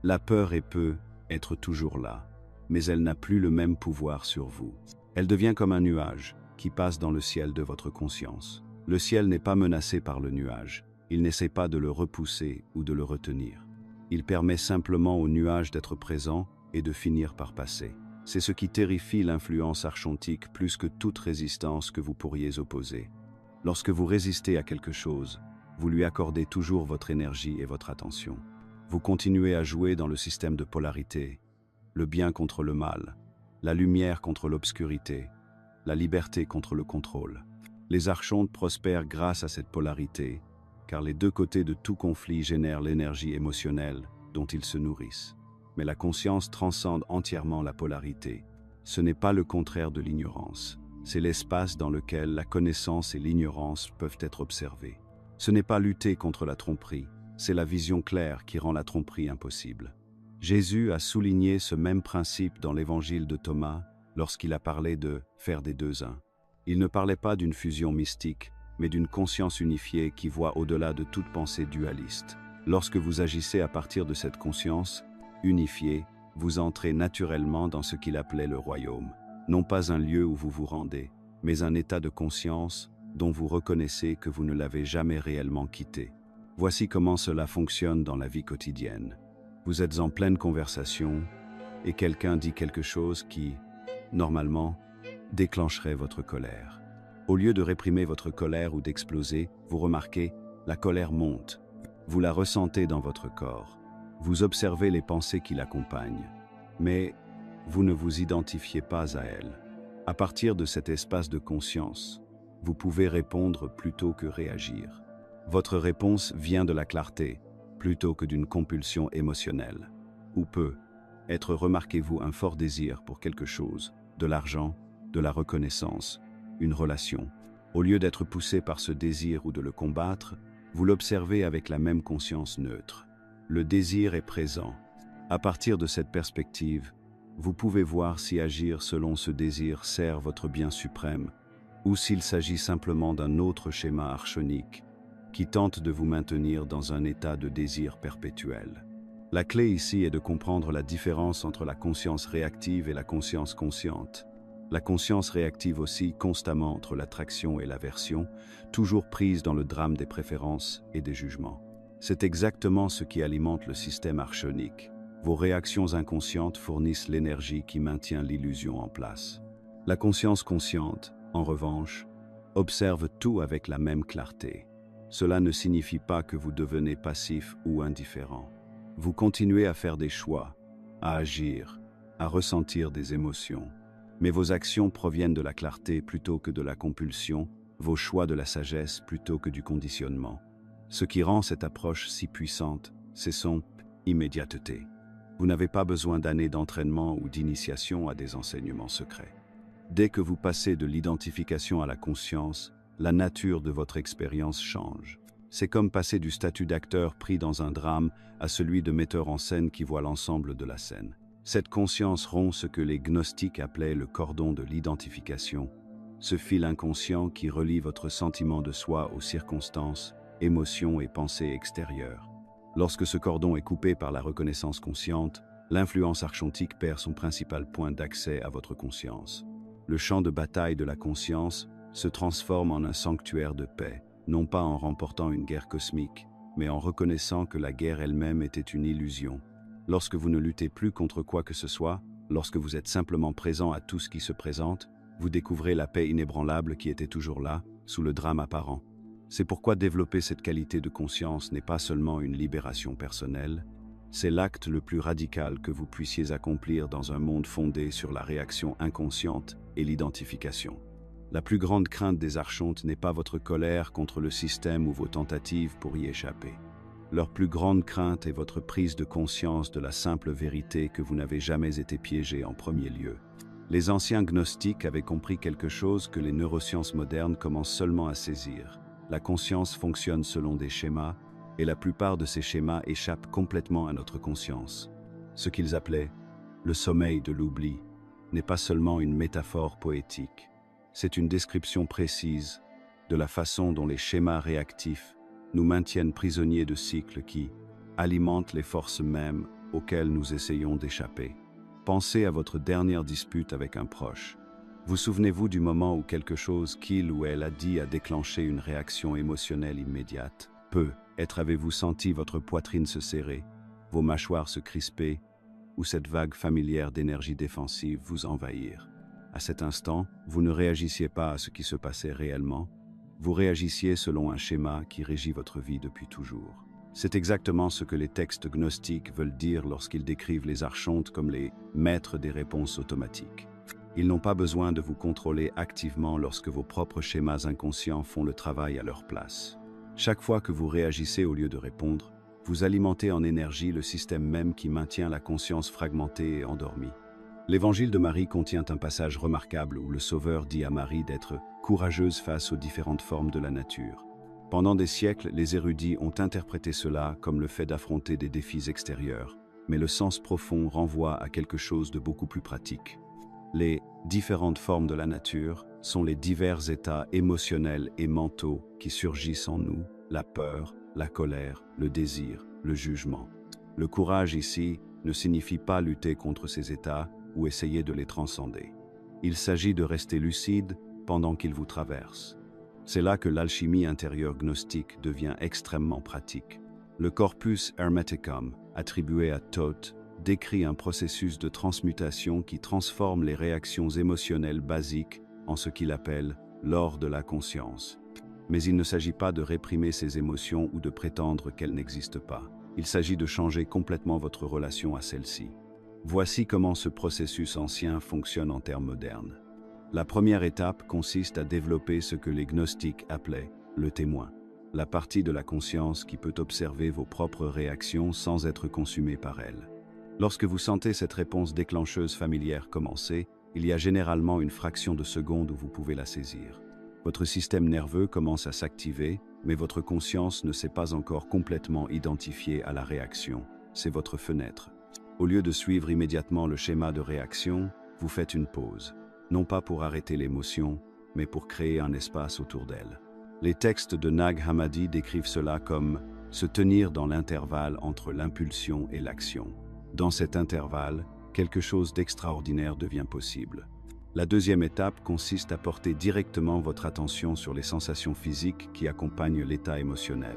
A: La peur peut être toujours là, mais elle n'a plus le même pouvoir sur vous. Elle devient comme un nuage qui passe dans le ciel de votre conscience. Le ciel n'est pas menacé par le nuage. Il n'essaie pas de le repousser ou de le retenir. Il permet simplement au nuage d'être présent et de finir par passer. C'est ce qui terrifie l'influence archontique plus que toute résistance que vous pourriez opposer. Lorsque vous résistez à quelque chose, vous lui accordez toujours votre énergie et votre attention. Vous continuez à jouer dans le système de polarité, le bien contre le mal, la lumière contre l'obscurité, la liberté contre le contrôle. Les archontes prospèrent grâce à cette polarité, car les deux côtés de tout conflit génèrent l'énergie émotionnelle dont ils se nourrissent. Mais la conscience transcende entièrement la polarité. Ce n'est pas le contraire de l'ignorance. C'est l'espace dans lequel la connaissance et l'ignorance peuvent être observées. Ce n'est pas lutter contre la tromperie, c'est la vision claire qui rend la tromperie impossible. Jésus a souligné ce même principe dans l'évangile de Thomas lorsqu'il a parlé de « faire des deux un ». Il ne parlait pas d'une fusion mystique, mais d'une conscience unifiée qui voit au-delà de toute pensée dualiste. Lorsque vous agissez à partir de cette conscience unifiée, vous entrez naturellement dans ce qu'il appelait le royaume. Non pas un lieu où vous vous rendez, mais un état de conscience dont vous reconnaissez que vous ne l'avez jamais réellement quitté. Voici comment cela fonctionne dans la vie quotidienne. Vous êtes en pleine conversation et quelqu'un dit quelque chose qui, normalement, déclencherait votre colère. Au lieu de réprimer votre colère ou d'exploser, vous remarquez, la colère monte. Vous la ressentez dans votre corps. Vous observez les pensées qui l'accompagnent. Mais vous ne vous identifiez pas à elles. À partir de cet espace de conscience, vous pouvez répondre plutôt que réagir. Votre réponse vient de la clarté, plutôt que d'une compulsion émotionnelle. Ou peut être, remarquez-vous, un fort désir pour quelque chose, de l'argent, de la reconnaissance, une relation. Au lieu d'être poussé par ce désir ou de le combattre, vous l'observez avec la même conscience neutre. Le désir est présent. À partir de cette perspective, vous pouvez voir si agir selon ce désir sert votre bien suprême, ou s'il s'agit simplement d'un autre schéma archonique qui tente de vous maintenir dans un état de désir perpétuel. La clé ici est de comprendre la différence entre la conscience réactive et la conscience consciente. La conscience réactive oscille constamment entre l'attraction et l'aversion, toujours prise dans le drame des préférences et des jugements. C'est exactement ce qui alimente le système archonique. Vos réactions inconscientes fournissent l'énergie qui maintient l'illusion en place. La conscience consciente, en revanche, observe tout avec la même clarté. Cela ne signifie pas que vous devenez passif ou indifférent. Vous continuez à faire des choix, à agir, à ressentir des émotions. Mais vos actions proviennent de la clarté plutôt que de la compulsion, vos choix de la sagesse plutôt que du conditionnement. Ce qui rend cette approche si puissante, c'est son immédiateté. Vous n'avez pas besoin d'années d'entraînement ou d'initiation à des enseignements secrets. Dès que vous passez de l'identification à la conscience, la nature de votre expérience change. C'est comme passer du statut d'acteur pris dans un drame à celui de metteur en scène qui voit l'ensemble de la scène. Cette conscience rompt ce que les gnostiques appelaient le cordon de l'identification, ce fil inconscient qui relie votre sentiment de soi aux circonstances, émotions et pensées extérieures. Lorsque ce cordon est coupé par la reconnaissance consciente, l'influence archontique perd son principal point d'accès à votre conscience. Le champ de bataille de la conscience se transforme en un sanctuaire de paix, non pas en remportant une guerre cosmique, mais en reconnaissant que la guerre elle-même était une illusion. Lorsque vous ne luttez plus contre quoi que ce soit, lorsque vous êtes simplement présent à tout ce qui se présente, vous découvrez la paix inébranlable qui était toujours là, sous le drame apparent. C'est pourquoi développer cette qualité de conscience n'est pas seulement une libération personnelle, c'est l'acte le plus radical que vous puissiez accomplir dans un monde fondé sur la réaction inconsciente et l'identification. La plus grande crainte des archontes n'est pas votre colère contre le système ou vos tentatives pour y échapper. Leur plus grande crainte est votre prise de conscience de la simple vérité que vous n'avez jamais été piégé en premier lieu. Les anciens gnostiques avaient compris quelque chose que les neurosciences modernes commencent seulement à saisir. La conscience fonctionne selon des schémas, et la plupart de ces schémas échappent complètement à notre conscience. Ce qu'ils appelaient le sommeil de l'oubli n'est pas seulement une métaphore poétique, c'est une description précise de la façon dont les schémas réactifs nous maintiennent prisonniers de cycles qui alimentent les forces mêmes auxquelles nous essayons d'échapper. Pensez à votre dernière dispute avec un proche. Vous souvenez-vous du moment où quelque chose qu'il ou elle a dit a déclenché une réaction émotionnelle immédiate? Peut-être avez-vous senti votre poitrine se serrer, vos mâchoires se crisper, ou cette vague familière d'énergie défensive vous envahir. À cet instant, vous ne réagissiez pas à ce qui se passait réellement, vous réagissiez selon un schéma qui régit votre vie depuis toujours. C'est exactement ce que les textes gnostiques veulent dire lorsqu'ils décrivent les archontes comme les maîtres des réponses automatiques. Ils n'ont pas besoin de vous contrôler activement lorsque vos propres schémas inconscients font le travail à leur place. Chaque fois que vous réagissez au lieu de répondre, vous alimentez en énergie le système même qui maintient la conscience fragmentée et endormie. L'Évangile de Marie contient un passage remarquable où le Sauveur dit à Marie d'être courageuse face aux différentes formes de la nature. Pendant des siècles, les érudits ont interprété cela comme le fait d'affronter des défis extérieurs, mais le sens profond renvoie à quelque chose de beaucoup plus pratique. Les différentes formes de la nature sont les divers états émotionnels et mentaux qui surgissent en nous, la peur, la colère, le désir, le jugement. Le courage ici ne signifie pas lutter contre ces états ou essayer de les transcender. Il s'agit de rester lucide pendant qu'ils vous traversent. C'est là que l'alchimie intérieure gnostique devient extrêmement pratique. Le corpus hermeticum, attribué à Thoth, décrit un processus de transmutation qui transforme les réactions émotionnelles basiques en ce qu'il appelle l'or de la conscience. Mais il ne s'agit pas de réprimer ces émotions ou de prétendre qu'elles n'existent pas. Il s'agit de changer complètement votre relation à celles-ci. Voici comment ce processus ancien fonctionne en termes modernes. La première étape consiste à développer ce que les gnostiques appelaient le témoin, la partie de la conscience qui peut observer vos propres réactions sans être consumée par elles. Lorsque vous sentez cette réponse déclencheuse familière commencer, il y a généralement une fraction de seconde où vous pouvez la saisir. Votre système nerveux commence à s'activer, mais votre conscience ne s'est pas encore complètement identifiée à la réaction. C'est votre fenêtre. Au lieu de suivre immédiatement le schéma de réaction, vous faites une pause. Non pas pour arrêter l'émotion, mais pour créer un espace autour d'elle. Les textes de Nag Hammadi décrivent cela comme « se tenir dans l'intervalle entre l'impulsion et l'action ». Dans cet intervalle, quelque chose d'extraordinaire devient possible. La deuxième étape consiste à porter directement votre attention sur les sensations physiques qui accompagnent l'état émotionnel.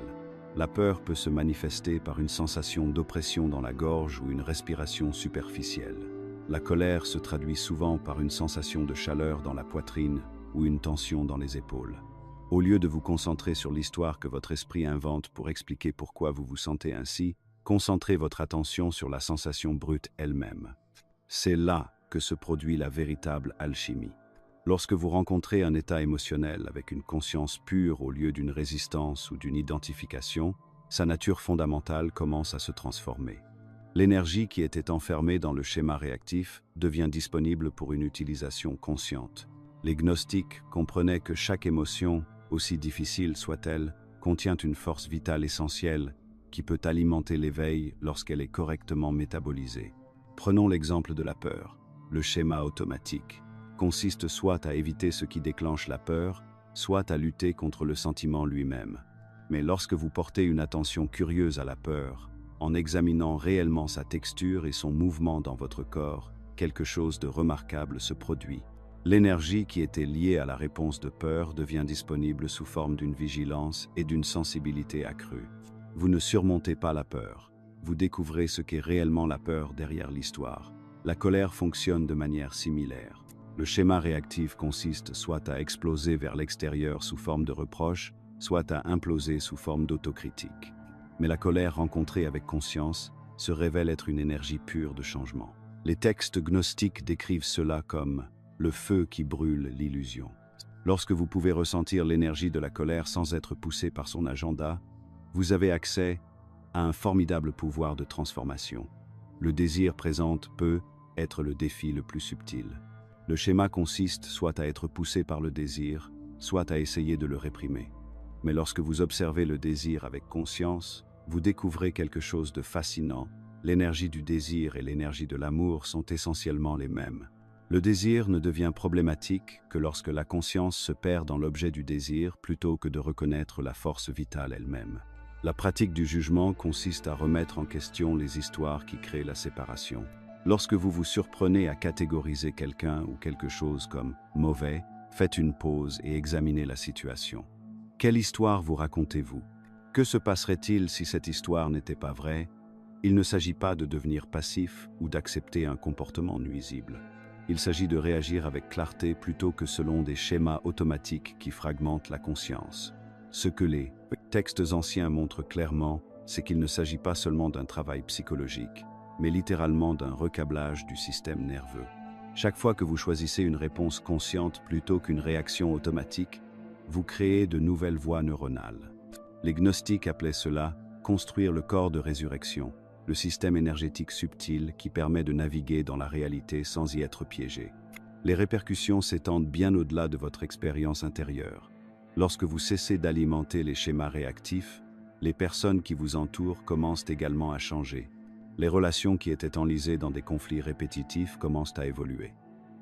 A: La peur peut se manifester par une sensation d'oppression dans la gorge ou une respiration superficielle. La colère se traduit souvent par une sensation de chaleur dans la poitrine ou une tension dans les épaules. Au lieu de vous concentrer sur l'histoire que votre esprit invente pour expliquer pourquoi vous vous sentez ainsi, concentrez votre attention sur la sensation brute elle-même. C'est là que se produit la véritable alchimie. Lorsque vous rencontrez un état émotionnel avec une conscience pure au lieu d'une résistance ou d'une identification, sa nature fondamentale commence à se transformer. L'énergie qui était enfermée dans le schéma réactif devient disponible pour une utilisation consciente. Les gnostiques comprenaient que chaque émotion, aussi difficile soit-elle, contient une force vitale essentielle qui peut alimenter l'éveil lorsqu'elle est correctement métabolisée. Prenons l'exemple de la peur. Le schéma automatique consiste soit à éviter ce qui déclenche la peur, soit à lutter contre le sentiment lui-même. Mais lorsque vous portez une attention curieuse à la peur, en examinant réellement sa texture et son mouvement dans votre corps, quelque chose de remarquable se produit. L'énergie qui était liée à la réponse de peur devient disponible sous forme d'une vigilance et d'une sensibilité accrue. Vous ne surmontez pas la peur. Vous découvrez ce qu'est réellement la peur derrière l'histoire. La colère fonctionne de manière similaire. Le schéma réactif consiste soit à exploser vers l'extérieur sous forme de reproche, soit à imploser sous forme d'autocritique. Mais la colère rencontrée avec conscience se révèle être une énergie pure de changement. Les textes gnostiques décrivent cela comme le feu qui brûle l'illusion. Lorsque vous pouvez ressentir l'énergie de la colère sans être poussé par son agenda, vous avez accès à un formidable pouvoir de transformation. Le désir présente peut être le défi le plus subtil. Le schéma consiste soit à être poussé par le désir, soit à essayer de le réprimer. Mais lorsque vous observez le désir avec conscience, vous découvrez quelque chose de fascinant. L'énergie du désir et l'énergie de l'amour sont essentiellement les mêmes. Le désir ne devient problématique que lorsque la conscience se perd dans l'objet du désir plutôt que de reconnaître la force vitale elle-même. La pratique du jugement consiste à remettre en question les histoires qui créent la séparation. Lorsque vous vous surprenez à catégoriser quelqu'un ou quelque chose comme « mauvais », faites une pause et examinez la situation. Quelle histoire vous racontez-vous? Que se passerait-il si cette histoire n'était pas vraie? Il ne s'agit pas de devenir passif ou d'accepter un comportement nuisible. Il s'agit de réagir avec clarté plutôt que selon des schémas automatiques qui fragmentent la conscience. Ce que les textes anciens montrent clairement, c'est qu'il ne s'agit pas seulement d'un travail psychologique, mais littéralement d'un recablage du système nerveux. Chaque fois que vous choisissez une réponse consciente plutôt qu'une réaction automatique, vous créez de nouvelles voies neuronales. Les gnostiques appelaient cela « construire le corps de résurrection », le système énergétique subtil qui permet de naviguer dans la réalité sans y être piégé. Les répercussions s'étendent bien au-delà de votre expérience intérieure. Lorsque vous cessez d'alimenter les schémas réactifs, les personnes qui vous entourent commencent également à changer. Les relations qui étaient enlisées dans des conflits répétitifs commencent à évoluer.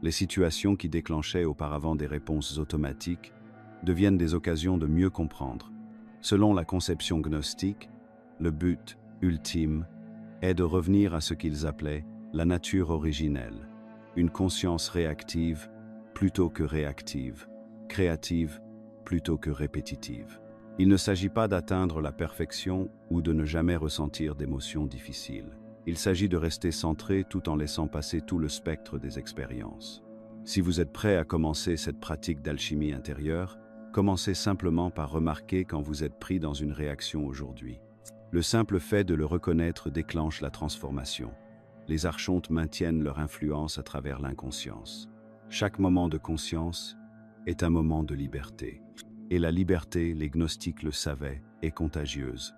A: Les situations qui déclenchaient auparavant des réponses automatiques deviennent des occasions de mieux comprendre. Selon la conception gnostique, le but ultime est de revenir à ce qu'ils appelaient la nature originelle, une conscience réactive plutôt que réactive, créative plutôt que répétitive. Il ne s'agit pas d'atteindre la perfection ou de ne jamais ressentir d'émotions difficiles. Il s'agit de rester centré tout en laissant passer tout le spectre des expériences. Si vous êtes prêt à commencer cette pratique d'alchimie intérieure, commencez simplement par remarquer quand vous êtes pris dans une réaction aujourd'hui. Le simple fait de le reconnaître déclenche la transformation. Les archontes maintiennent leur influence à travers l'inconscience. Chaque moment de conscience est un moment de liberté. Et la liberté, les gnostiques le savaient, est contagieuse.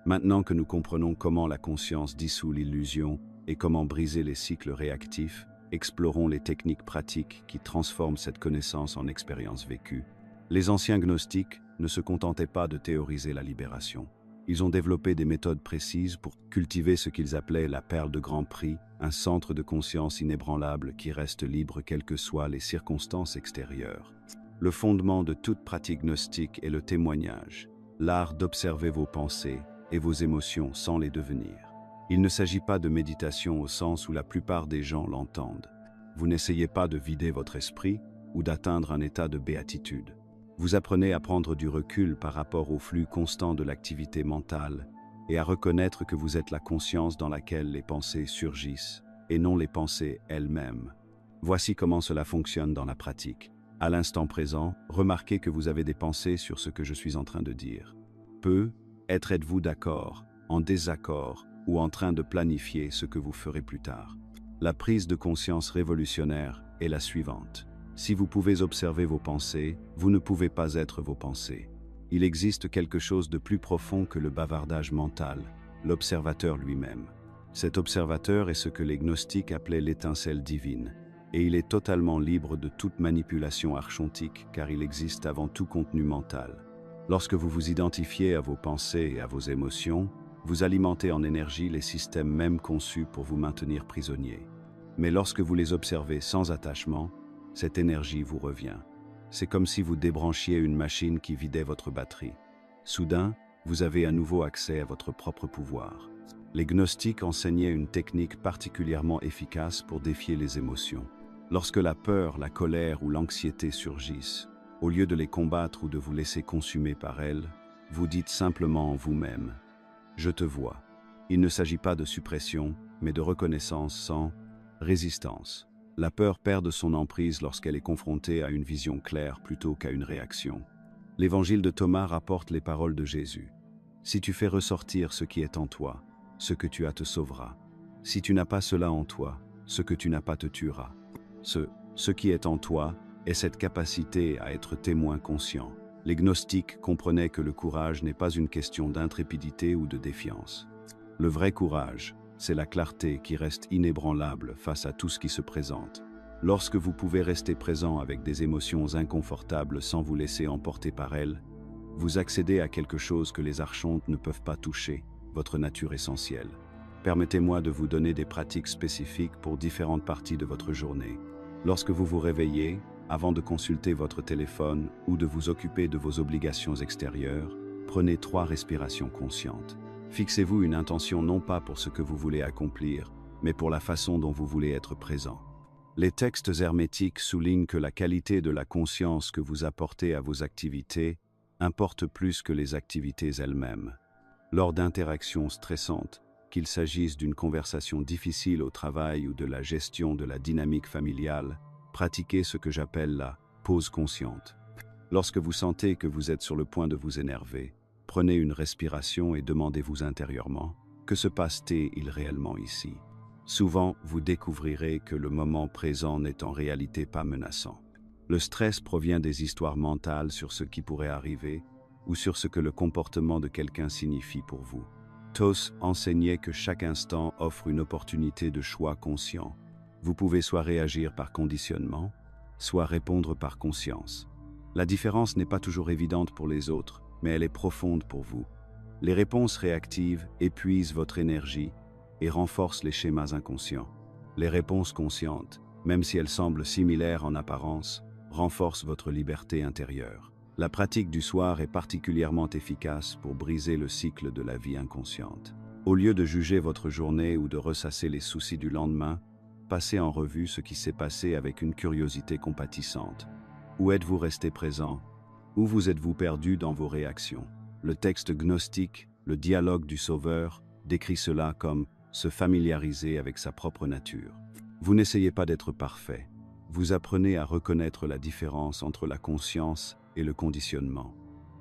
A: Maintenant que nous comprenons comment la conscience dissout l'illusion et comment briser les cycles réactifs, explorons les techniques pratiques qui transforment cette connaissance en expérience vécue. Les anciens gnostiques ne se contentaient pas de théoriser la libération. Ils ont développé des méthodes précises pour cultiver ce qu'ils appelaient la perle de grand prix, un centre de conscience inébranlable qui reste libre quelles que soient les circonstances extérieures. Le fondement de toute pratique gnostique est le témoignage, l'art d'observer vos pensées et vos émotions sans les devenir. Il ne s'agit pas de méditation au sens où la plupart des gens l'entendent. Vous n'essayez pas de vider votre esprit ou d'atteindre un état de béatitude. Vous apprenez à prendre du recul par rapport au flux constant de l'activité mentale et à reconnaître que vous êtes la conscience dans laquelle les pensées surgissent et non les pensées elles-mêmes. Voici comment cela fonctionne dans la pratique. À l'instant présent, remarquez que vous avez des pensées sur ce que je suis en train de dire. Êtes-vous d'accord, en désaccord ou en train de planifier ce que vous ferez plus tard? La prise de conscience révolutionnaire est la suivante. Si vous pouvez observer vos pensées, vous ne pouvez pas être vos pensées. Il existe quelque chose de plus profond que le bavardage mental, l'observateur lui-même. Cet observateur est ce que les gnostiques appelaient l'étincelle divine, et il est totalement libre de toute manipulation archontique car il existe avant tout contenu mental. Lorsque vous vous identifiez à vos pensées et à vos émotions, vous alimentez en énergie les systèmes même conçus pour vous maintenir prisonnier. Mais lorsque vous les observez sans attachement, cette énergie vous revient. C'est comme si vous débranchiez une machine qui vidait votre batterie. Soudain, vous avez à nouveau accès à votre propre pouvoir. Les gnostiques enseignaient une technique particulièrement efficace pour défier les émotions. Lorsque la peur, la colère ou l'anxiété surgissent, au lieu de les combattre ou de vous laisser consumer par elles, vous dites simplement en vous-même « Je te vois ». Il ne s'agit pas de suppression, mais de reconnaissance sans résistance. La peur perd de son emprise lorsqu'elle est confrontée à une vision claire plutôt qu'à une réaction. L'évangile de Thomas rapporte les paroles de Jésus. « Si tu fais ressortir ce qui est en toi, ce que tu as te sauvera. Si tu n'as pas cela en toi, ce que tu n'as pas te tuera. » Ce qui est en toi est cette capacité à être témoin conscient. Les gnostiques comprenaient que le courage n'est pas une question d'intrépidité ou de défiance. Le vrai courage, c'est la clarté qui reste inébranlable face à tout ce qui se présente. Lorsque vous pouvez rester présent avec des émotions inconfortables sans vous laisser emporter par elles, vous accédez à quelque chose que les archontes ne peuvent pas toucher, votre nature essentielle. Permettez-moi de vous donner des pratiques spécifiques pour différentes parties de votre journée. Lorsque vous vous réveillez, avant de consulter votre téléphone ou de vous occuper de vos obligations extérieures, prenez 3 respirations conscientes. Fixez-vous une intention non pas pour ce que vous voulez accomplir, mais pour la façon dont vous voulez être présent. Les textes hermétiques soulignent que la qualité de la conscience que vous apportez à vos activités importe plus que les activités elles-mêmes. Lors d'interactions stressantes, qu'il s'agisse d'une conversation difficile au travail ou de la gestion de la dynamique familiale, pratiquez ce que j'appelle la pause consciente. Lorsque vous sentez que vous êtes sur le point de vous énerver, prenez une respiration et demandez-vous intérieurement « Que se passe-t-il réellement ici ?» Souvent, vous découvrirez que le moment présent n'est en réalité pas menaçant. Le stress provient des histoires mentales sur ce qui pourrait arriver ou sur ce que le comportement de quelqu'un signifie pour vous. Tos enseignait que chaque instant offre une opportunité de choix conscient. Vous pouvez soit réagir par conditionnement, soit répondre par conscience. La différence n'est pas toujours évidente pour les autres, mais elle est profonde pour vous. Les réponses réactives épuisent votre énergie et renforcent les schémas inconscients. Les réponses conscientes, même si elles semblent similaires en apparence, renforcent votre liberté intérieure. La pratique du soir est particulièrement efficace pour briser le cycle de la vie inconsciente. Au lieu de juger votre journée ou de ressasser les soucis du lendemain, passez en revue ce qui s'est passé avec une curiosité compatissante. Où êtes-vous resté présent? Où vous êtes-vous perdu dans vos réactions? Le texte gnostique, le dialogue du Sauveur, décrit cela comme se familiariser avec sa propre nature. Vous n'essayez pas d'être parfait. Vous apprenez à reconnaître la différence entre la conscience et le conditionnement.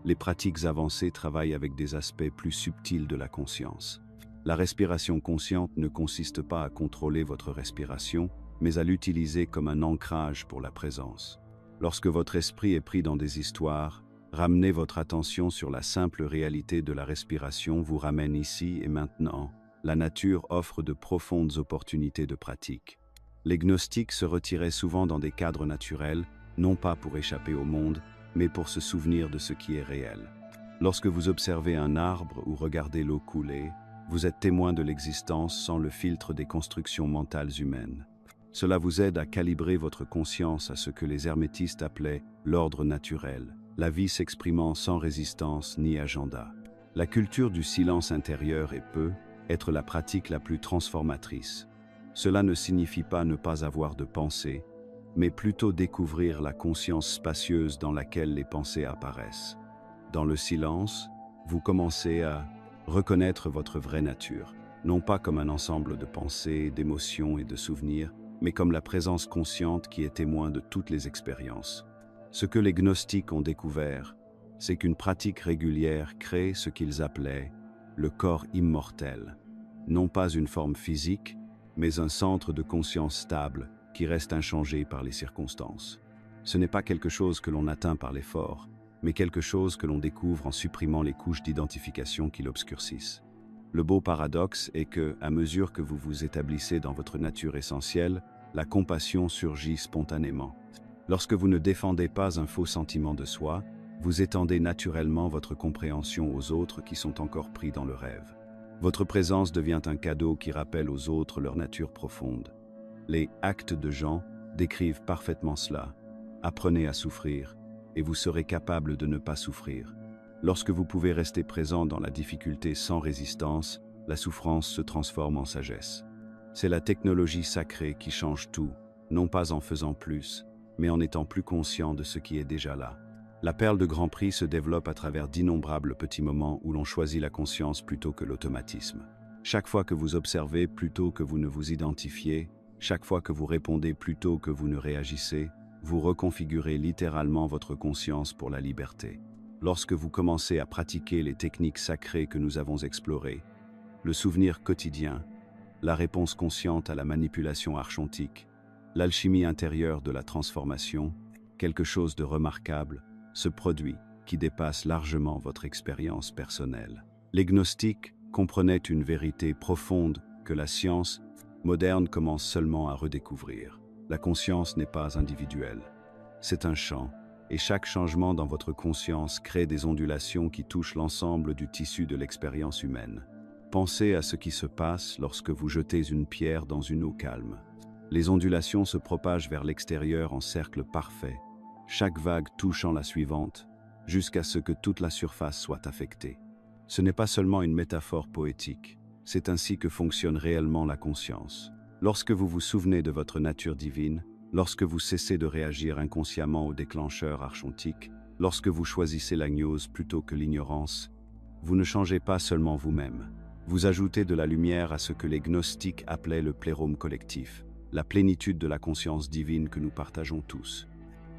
A: Les pratiques avancées travaillent avec des aspects plus subtils de la conscience. La respiration consciente ne consiste pas à contrôler votre respiration, mais à l'utiliser comme un ancrage pour la présence. Lorsque votre esprit est pris dans des histoires, ramener votre attention sur la simple réalité de la respiration vous ramène ici et maintenant. La nature offre de profondes opportunités de pratique. Les gnostiques se retiraient souvent dans des cadres naturels, non pas pour échapper au monde, mais pour se souvenir de ce qui est réel. Lorsque vous observez un arbre ou regardez l'eau couler, vous êtes témoin de l'existence sans le filtre des constructions mentales humaines. Cela vous aide à calibrer votre conscience à ce que les hermétistes appelaient l'ordre naturel, la vie s'exprimant sans résistance ni agenda. La culture du silence intérieur peut être la pratique la plus transformatrice. Cela ne signifie pas ne pas avoir de pensée, mais plutôt découvrir la conscience spacieuse dans laquelle les pensées apparaissent. Dans le silence, vous commencez à reconnaître votre vraie nature, non pas comme un ensemble de pensées, d'émotions et de souvenirs, mais comme la présence consciente qui est témoin de toutes les expériences. Ce que les gnostiques ont découvert, c'est qu'une pratique régulière crée ce qu'ils appelaient le corps immortel, non pas une forme physique, mais un centre de conscience stable qui reste inchangé par les circonstances. Ce n'est pas quelque chose que l'on atteint par l'effort, mais quelque chose que l'on découvre en supprimant les couches d'identification qui l'obscurcissent. Le beau paradoxe est que, à mesure que vous vous établissez dans votre nature essentielle, la compassion surgit spontanément. Lorsque vous ne défendez pas un faux sentiment de soi, vous étendez naturellement votre compréhension aux autres qui sont encore pris dans le rêve. Votre présence devient un cadeau qui rappelle aux autres leur nature profonde. Les Actes de Jean décrivent parfaitement cela. Apprenez à souffrir, et vous serez capable de ne pas souffrir. Lorsque vous pouvez rester présent dans la difficulté sans résistance, la souffrance se transforme en sagesse. C'est la technologie sacrée qui change tout, non pas en faisant plus, mais en étant plus conscient de ce qui est déjà là. La perle de Grand Prix se développe à travers d'innombrables petits moments où l'on choisit la conscience plutôt que l'automatisme. Chaque fois que vous observez plutôt que vous ne vous identifiez, chaque fois que vous répondez plutôt que vous ne réagissez, vous reconfigurez littéralement votre conscience pour la liberté. Lorsque vous commencez à pratiquer les techniques sacrées que nous avons explorées, le souvenir quotidien, la réponse consciente à la manipulation archontique, l'alchimie intérieure de la transformation, quelque chose de remarquable se produit qui dépasse largement votre expérience personnelle. Les gnostiques comprenaient une vérité profonde que la science moderne commence seulement à redécouvrir. La conscience n'est pas individuelle, c'est un champ, et chaque changement dans votre conscience crée des ondulations qui touchent l'ensemble du tissu de l'expérience humaine. Pensez à ce qui se passe lorsque vous jetez une pierre dans une eau calme. Les ondulations se propagent vers l'extérieur en cercle parfait, chaque vague touchant la suivante, jusqu'à ce que toute la surface soit affectée. Ce n'est pas seulement une métaphore poétique, c'est ainsi que fonctionne réellement la conscience. Lorsque vous vous souvenez de votre nature divine, lorsque vous cessez de réagir inconsciemment au déclencheur archontique, lorsque vous choisissez la gnose plutôt que l'ignorance, vous ne changez pas seulement vous-même. Vous ajoutez de la lumière à ce que les gnostiques appelaient le plérome collectif, la plénitude de la conscience divine que nous partageons tous.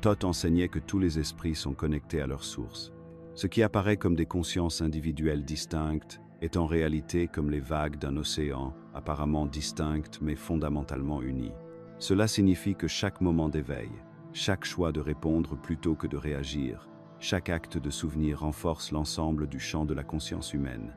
A: Thoth enseignait que tous les esprits sont connectés à leur source. Ce qui apparaît comme des consciences individuelles distinctes est en réalité comme les vagues d'un océan, apparemment distinctes mais fondamentalement unies. Cela signifie que chaque moment d'éveil, chaque choix de répondre plutôt que de réagir, chaque acte de souvenir renforce l'ensemble du champ de la conscience humaine.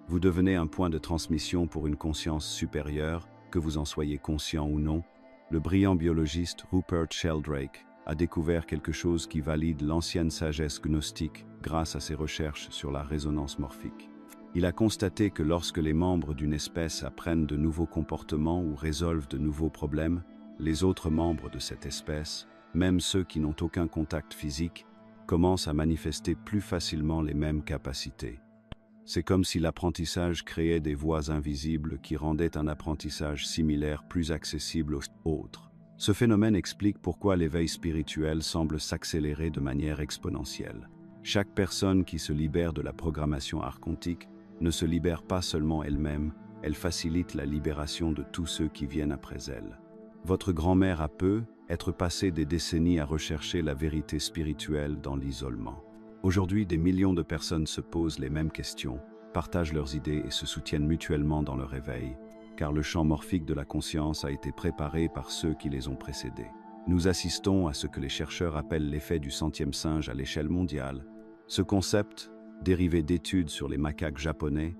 A: Vous devenez un point de transmission pour une conscience supérieure, que vous en soyez conscient ou non. Le brillant biologiste Rupert Sheldrake a découvert quelque chose qui valide l'ancienne sagesse gnostique grâce à ses recherches sur la résonance morphique. Il a constaté que lorsque les membres d'une espèce apprennent de nouveaux comportements ou résolvent de nouveaux problèmes, les autres membres de cette espèce, même ceux qui n'ont aucun contact physique, commencent à manifester plus facilement les mêmes capacités. C'est comme si l'apprentissage créait des voies invisibles qui rendaient un apprentissage similaire plus accessible aux autres. Ce phénomène explique pourquoi l'éveil spirituel semble s'accélérer de manière exponentielle. Chaque personne qui se libère de la programmation archontique ne se libère pas seulement elle-même, elle facilite la libération de tous ceux qui viennent après elle. Votre grand-mère a pu être passée des décennies à rechercher la vérité spirituelle dans l'isolement. Aujourd'hui, des millions de personnes se posent les mêmes questions, partagent leurs idées et se soutiennent mutuellement dans le réveil, car le champ morphique de la conscience a été préparé par ceux qui les ont précédés. Nous assistons à ce que les chercheurs appellent l'effet du centième singe à l'échelle mondiale. Ce concept, dérivé d'études sur les macaques japonais,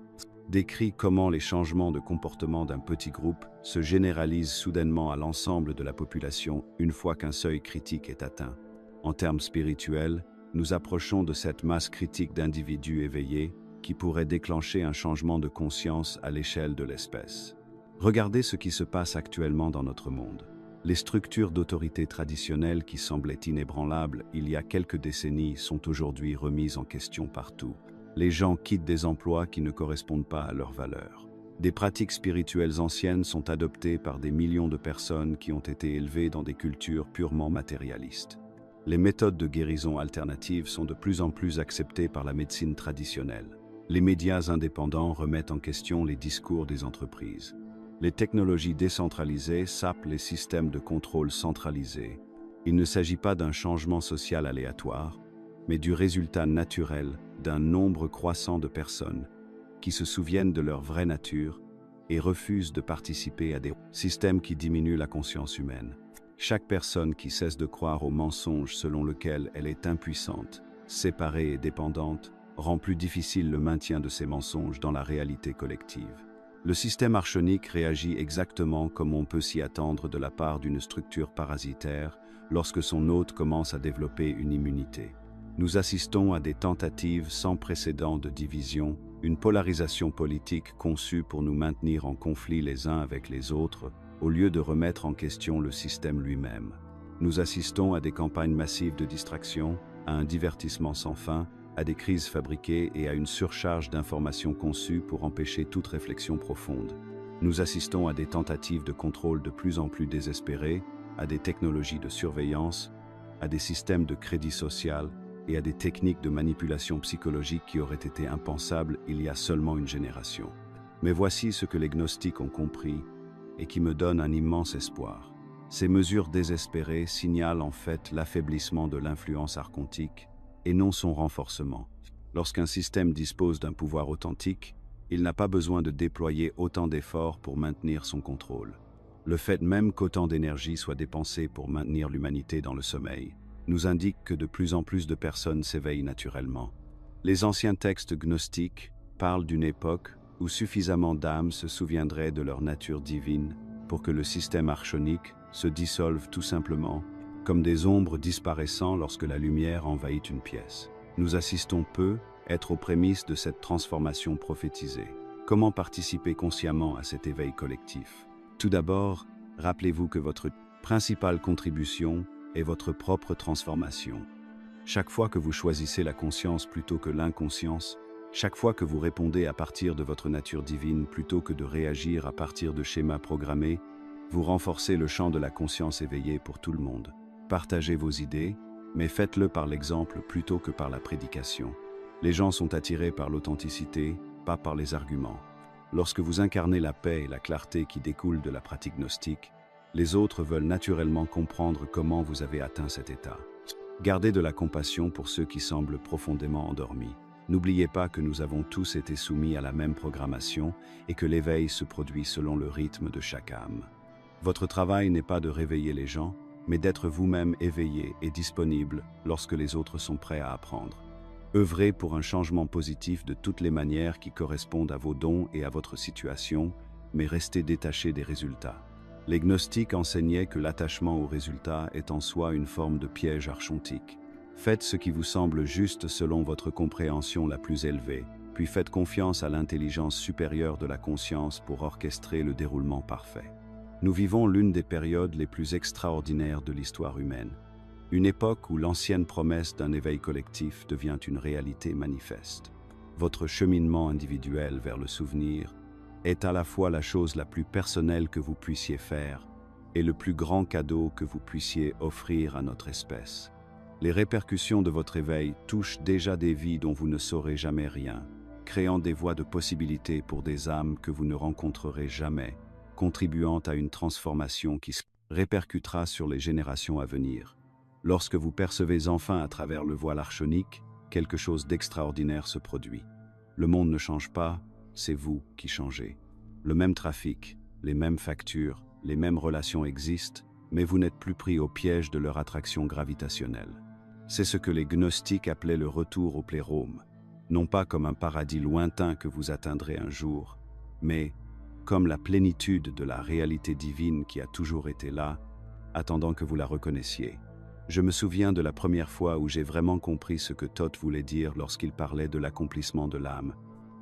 A: décrit comment les changements de comportement d'un petit groupe se généralisent soudainement à l'ensemble de la population une fois qu'un seuil critique est atteint. En termes spirituels, nous approchons de cette masse critique d'individus éveillés qui pourrait déclencher un changement de conscience à l'échelle de l'espèce. Regardez ce qui se passe actuellement dans notre monde. Les structures d'autorité traditionnelles qui semblaient inébranlables il y a quelques décennies sont aujourd'hui remises en question partout. Les gens quittent des emplois qui ne correspondent pas à leurs valeurs. Des pratiques spirituelles anciennes sont adoptées par des millions de personnes qui ont été élevées dans des cultures purement matérialistes. Les méthodes de guérison alternatives sont de plus en plus acceptées par la médecine traditionnelle. Les médias indépendants remettent en question les discours des entreprises. Les technologies décentralisées sapent les systèmes de contrôle centralisés. Il ne s'agit pas d'un changement social aléatoire, mais du résultat naturel d'un nombre croissant de personnes qui se souviennent de leur vraie nature et refusent de participer à des systèmes qui diminuent la conscience humaine. Chaque personne qui cesse de croire au mensonge selon lequel elle est impuissante, séparée et dépendante, rend plus difficile le maintien de ces mensonges dans la réalité collective. Le système archonique réagit exactement comme on peut s'y attendre de la part d'une structure parasitaire lorsque son hôte commence à développer une immunité. Nous assistons à des tentatives sans précédent de division, une polarisation politique conçue pour nous maintenir en conflit les uns avec les autres, au lieu de remettre en question le système lui-même. Nous assistons à des campagnes massives de distraction, à un divertissement sans fin, à des crises fabriquées et à une surcharge d'informations conçues pour empêcher toute réflexion profonde. Nous assistons à des tentatives de contrôle de plus en plus désespérées, à des technologies de surveillance, à des systèmes de crédit social, et à des techniques de manipulation psychologique qui auraient été impensables il y a seulement une génération. Mais voici ce que les gnostiques ont compris et qui me donne un immense espoir. Ces mesures désespérées signalent en fait l'affaiblissement de l'influence archontique et non son renforcement. Lorsqu'un système dispose d'un pouvoir authentique, il n'a pas besoin de déployer autant d'efforts pour maintenir son contrôle. Le fait même qu'autant d'énergie soit dépensée pour maintenir l'humanité dans le sommeil nous indique que de plus en plus de personnes s'éveillent naturellement. Les anciens textes gnostiques parlent d'une époque où suffisamment d'âmes se souviendraient de leur nature divine pour que le système archonique se dissolve tout simplement, comme des ombres disparaissant lorsque la lumière envahit une pièce. Nous assistons peu être aux prémices de cette transformation prophétisée. Comment participer consciemment à cet éveil collectif? Tout d'abord, rappelez-vous que votre principale contribution est votre propre transformation. Chaque fois que vous choisissez la conscience plutôt que l'inconscience, chaque fois que vous répondez à partir de votre nature divine plutôt que de réagir à partir de schémas programmés, vous renforcez le champ de la conscience éveillée pour tout le monde. Partagez vos idées, mais faites-le par l'exemple plutôt que par la prédication. Les gens sont attirés par l'authenticité, pas par les arguments. Lorsque vous incarnez la paix et la clarté qui découlent de la pratique gnostique, les autres veulent naturellement comprendre comment vous avez atteint cet état. Gardez de la compassion pour ceux qui semblent profondément endormis. N'oubliez pas que nous avons tous été soumis à la même programmation et que l'éveil se produit selon le rythme de chaque âme. Votre travail n'est pas de réveiller les gens, mais d'être vous-même éveillé et disponible lorsque les autres sont prêts à apprendre. Œuvrez pour un changement positif de toutes les manières qui correspondent à vos dons et à votre situation, mais restez détaché des résultats. Les gnostiques enseignaient que l'attachement aux résultats est en soi une forme de piège archontique. Faites ce qui vous semble juste selon votre compréhension la plus élevée, puis faites confiance à l'intelligence supérieure de la conscience pour orchestrer le déroulement parfait. Nous vivons l'une des périodes les plus extraordinaires de l'histoire humaine, une époque où l'ancienne promesse d'un éveil collectif devient une réalité manifeste. Votre cheminement individuel vers le souvenir est à la fois la chose la plus personnelle que vous puissiez faire et le plus grand cadeau que vous puissiez offrir à notre espèce. Les répercussions de votre éveil touchent déjà des vies dont vous ne saurez jamais rien. créant des voies de possibilités pour des âmes que vous ne rencontrerez jamais, contribuant à une transformation qui se répercutera sur les générations à venir. Lorsque vous percevez enfin à travers le voile archonique, quelque chose d'extraordinaire se produit. Le monde ne change pas, c'est vous qui changez. Le même trafic, les mêmes factures, les mêmes relations existent, mais vous n'êtes plus pris au piège de leur attraction gravitationnelle. C'est ce que les gnostiques appelaient le retour au plérôme, non pas comme un paradis lointain que vous atteindrez un jour, mais comme la plénitude de la réalité divine qui a toujours été là, attendant que vous la reconnaissiez. Je me souviens de la première fois où j'ai vraiment compris ce que Thoth voulait dire lorsqu'il parlait de l'accomplissement de l'âme.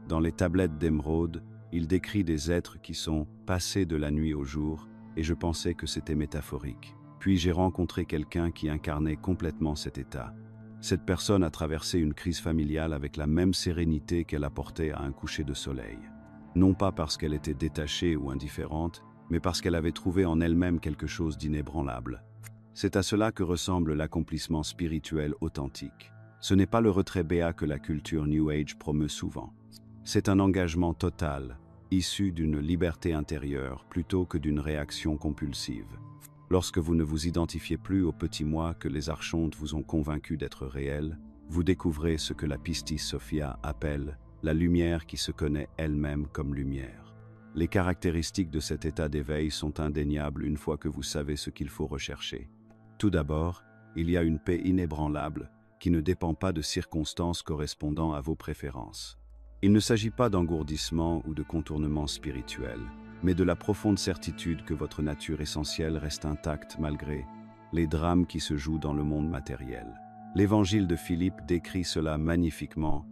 A: Dans les tablettes d'émeraude, il décrit des êtres qui sont passés de la nuit au jour, et je pensais que c'était métaphorique. Puis j'ai rencontré quelqu'un qui incarnait complètement cet état. Cette personne a traversé une crise familiale avec la même sérénité qu'elle apportait à un coucher de soleil. Non pas parce qu'elle était détachée ou indifférente, mais parce qu'elle avait trouvé en elle-même quelque chose d'inébranlable. C'est à cela que ressemble l'accomplissement spirituel authentique. Ce n'est pas le retrait béat que la culture New Age promeut souvent. C'est un engagement total, issu d'une liberté intérieure plutôt que d'une réaction compulsive. Lorsque vous ne vous identifiez plus au petit moi que les archontes vous ont convaincu d'être réel, vous découvrez ce que la Pistis Sophia appelle la lumière qui se connaît elle-même comme lumière. Les caractéristiques de cet état d'éveil sont indéniables une fois que vous savez ce qu'il faut rechercher. Tout d'abord, il y a une paix inébranlable qui ne dépend pas de circonstances correspondant à vos préférences. Il ne s'agit pas d'engourdissement ou de contournement spirituel, mais de la profonde certitude que votre nature essentielle reste intacte malgré les drames qui se jouent dans le monde matériel. L'évangile de Philippe décrit cela magnifiquement.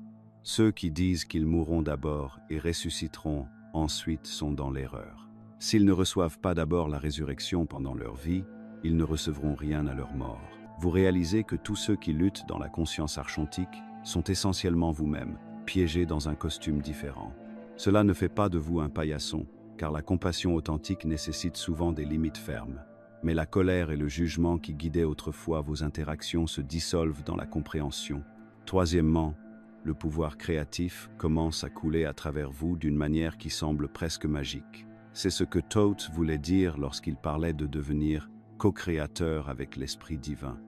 A: Ceux qui disent qu'ils mourront d'abord et ressusciteront ensuite sont dans l'erreur. S'ils ne reçoivent pas d'abord la résurrection pendant leur vie, ils ne recevront rien à leur mort. Vous réalisez que tous ceux qui luttent dans la conscience archontique sont essentiellement vous-même, piégés dans un costume différent. Cela ne fait pas de vous un paillasson, car la compassion authentique nécessite souvent des limites fermes. Mais la colère et le jugement qui guidaient autrefois vos interactions se dissolvent dans la compréhension. Troisièmement, le pouvoir créatif commence à couler à travers vous d'une manière qui semble presque magique. C'est ce que Thoth voulait dire lorsqu'il parlait de devenir co-créateur avec l'Esprit divin.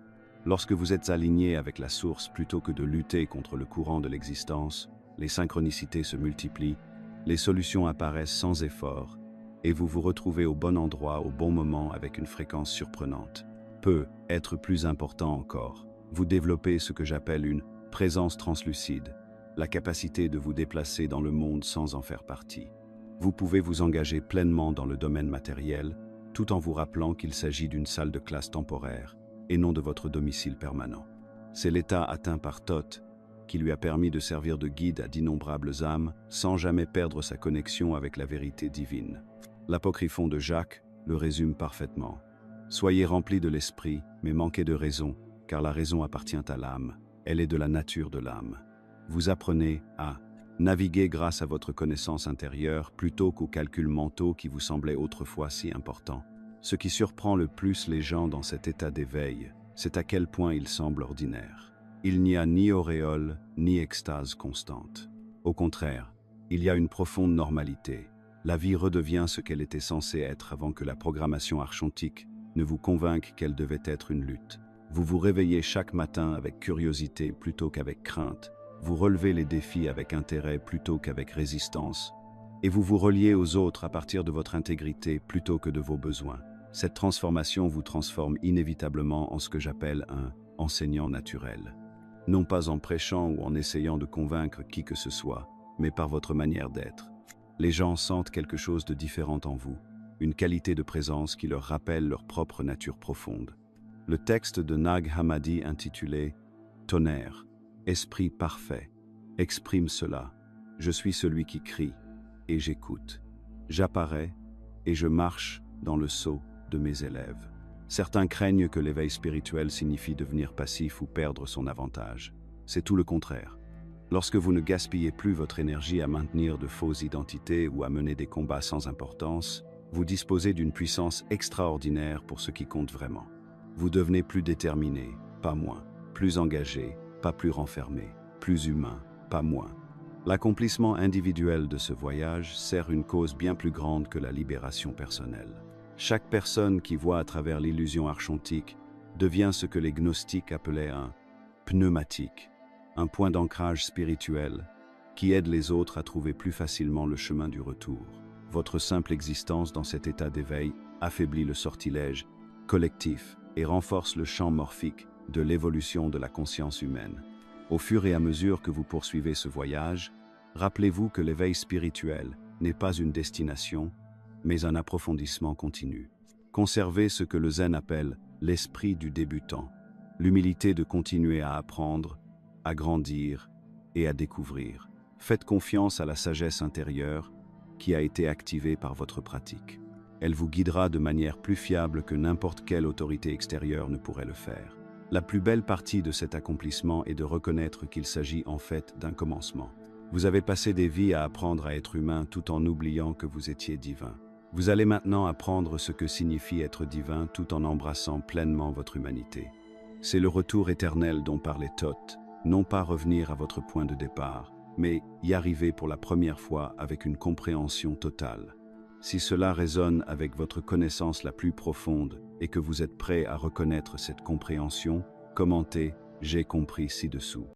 A: Lorsque vous êtes aligné avec la source plutôt que de lutter contre le courant de l'existence, les synchronicités se multiplient, les solutions apparaissent sans effort, et vous vous retrouvez au bon endroit au bon moment avec une fréquence surprenante. Peut être plus important encore, vous développez ce que j'appelle une présence translucide, la capacité de vous déplacer dans le monde sans en faire partie. Vous pouvez vous engager pleinement dans le domaine matériel, tout en vous rappelant qu'il s'agit d'une salle de classe temporaire, et non de votre domicile permanent. C'est l'état atteint par Thoth qui lui a permis de servir de guide à d'innombrables âmes sans jamais perdre sa connexion avec la vérité divine. L'apocryphon de Jacques le résume parfaitement. Soyez remplis de l'esprit, mais manquez de raison, car la raison appartient à l'âme. Elle est de la nature de l'âme. Vous apprenez à naviguer grâce à votre connaissance intérieure plutôt qu'aux calculs mentaux qui vous semblaient autrefois si importants. Ce qui surprend le plus les gens dans cet état d'éveil, c'est à quel point il semble ordinaire. Il n'y a ni auréole, ni extase constante. Au contraire, il y a une profonde normalité. La vie redevient ce qu'elle était censée être avant que la programmation archontique ne vous convainque qu'elle devait être une lutte. Vous vous réveillez chaque matin avec curiosité plutôt qu'avec crainte. Vous relevez les défis avec intérêt plutôt qu'avec résistance. Et vous vous reliez aux autres à partir de votre intégrité plutôt que de vos besoins. Cette transformation vous transforme inévitablement en ce que j'appelle un enseignant naturel. Non pas en prêchant ou en essayant de convaincre qui que ce soit, mais par votre manière d'être. Les gens sentent quelque chose de différent en vous, une qualité de présence qui leur rappelle leur propre nature profonde. Le texte de Nag Hammadi intitulé « Tonnerre, esprit parfait » exprime cela. Je suis celui qui crie et j'écoute. J'apparais et je marche dans le sceau de mes élèves. Certains craignent que l'éveil spirituel signifie devenir passif ou perdre son avantage. C'est tout le contraire. Lorsque vous ne gaspillez plus votre énergie à maintenir de fausses identités ou à mener des combats sans importance, vous disposez d'une puissance extraordinaire pour ce qui compte vraiment. Vous devenez plus déterminé, pas moins, plus engagé, pas plus renfermé, plus humain, pas moins. L'accomplissement individuel de ce voyage sert une cause bien plus grande que la libération personnelle. Chaque personne qui voit à travers l'illusion archontique devient ce que les gnostiques appelaient un pneumatique, un point d'ancrage spirituel qui aide les autres à trouver plus facilement le chemin du retour. Votre simple existence dans cet état d'éveil affaiblit le sortilège collectif et renforce le champ morphique de l'évolution de la conscience humaine. Au fur et à mesure que vous poursuivez ce voyage, rappelez-vous que l'éveil spirituel n'est pas une destination, mais un approfondissement continu. Conservez ce que le Zen appelle l'esprit du débutant, l'humilité de continuer à apprendre, à grandir et à découvrir. Faites confiance à la sagesse intérieure qui a été activée par votre pratique. Elle vous guidera de manière plus fiable que n'importe quelle autorité extérieure ne pourrait le faire. La plus belle partie de cet accomplissement est de reconnaître qu'il s'agit en fait d'un commencement. Vous avez passé des vies à apprendre à être humain tout en oubliant que vous étiez divin. Vous allez maintenant apprendre ce que signifie être divin tout en embrassant pleinement votre humanité. C'est le retour éternel dont parlait Thoth, non pas revenir à votre point de départ, mais y arriver pour la première fois avec une compréhension totale. Si cela résonne avec votre connaissance la plus profonde et que vous êtes prêt à reconnaître cette compréhension, commentez « J'ai compris » ci-dessous.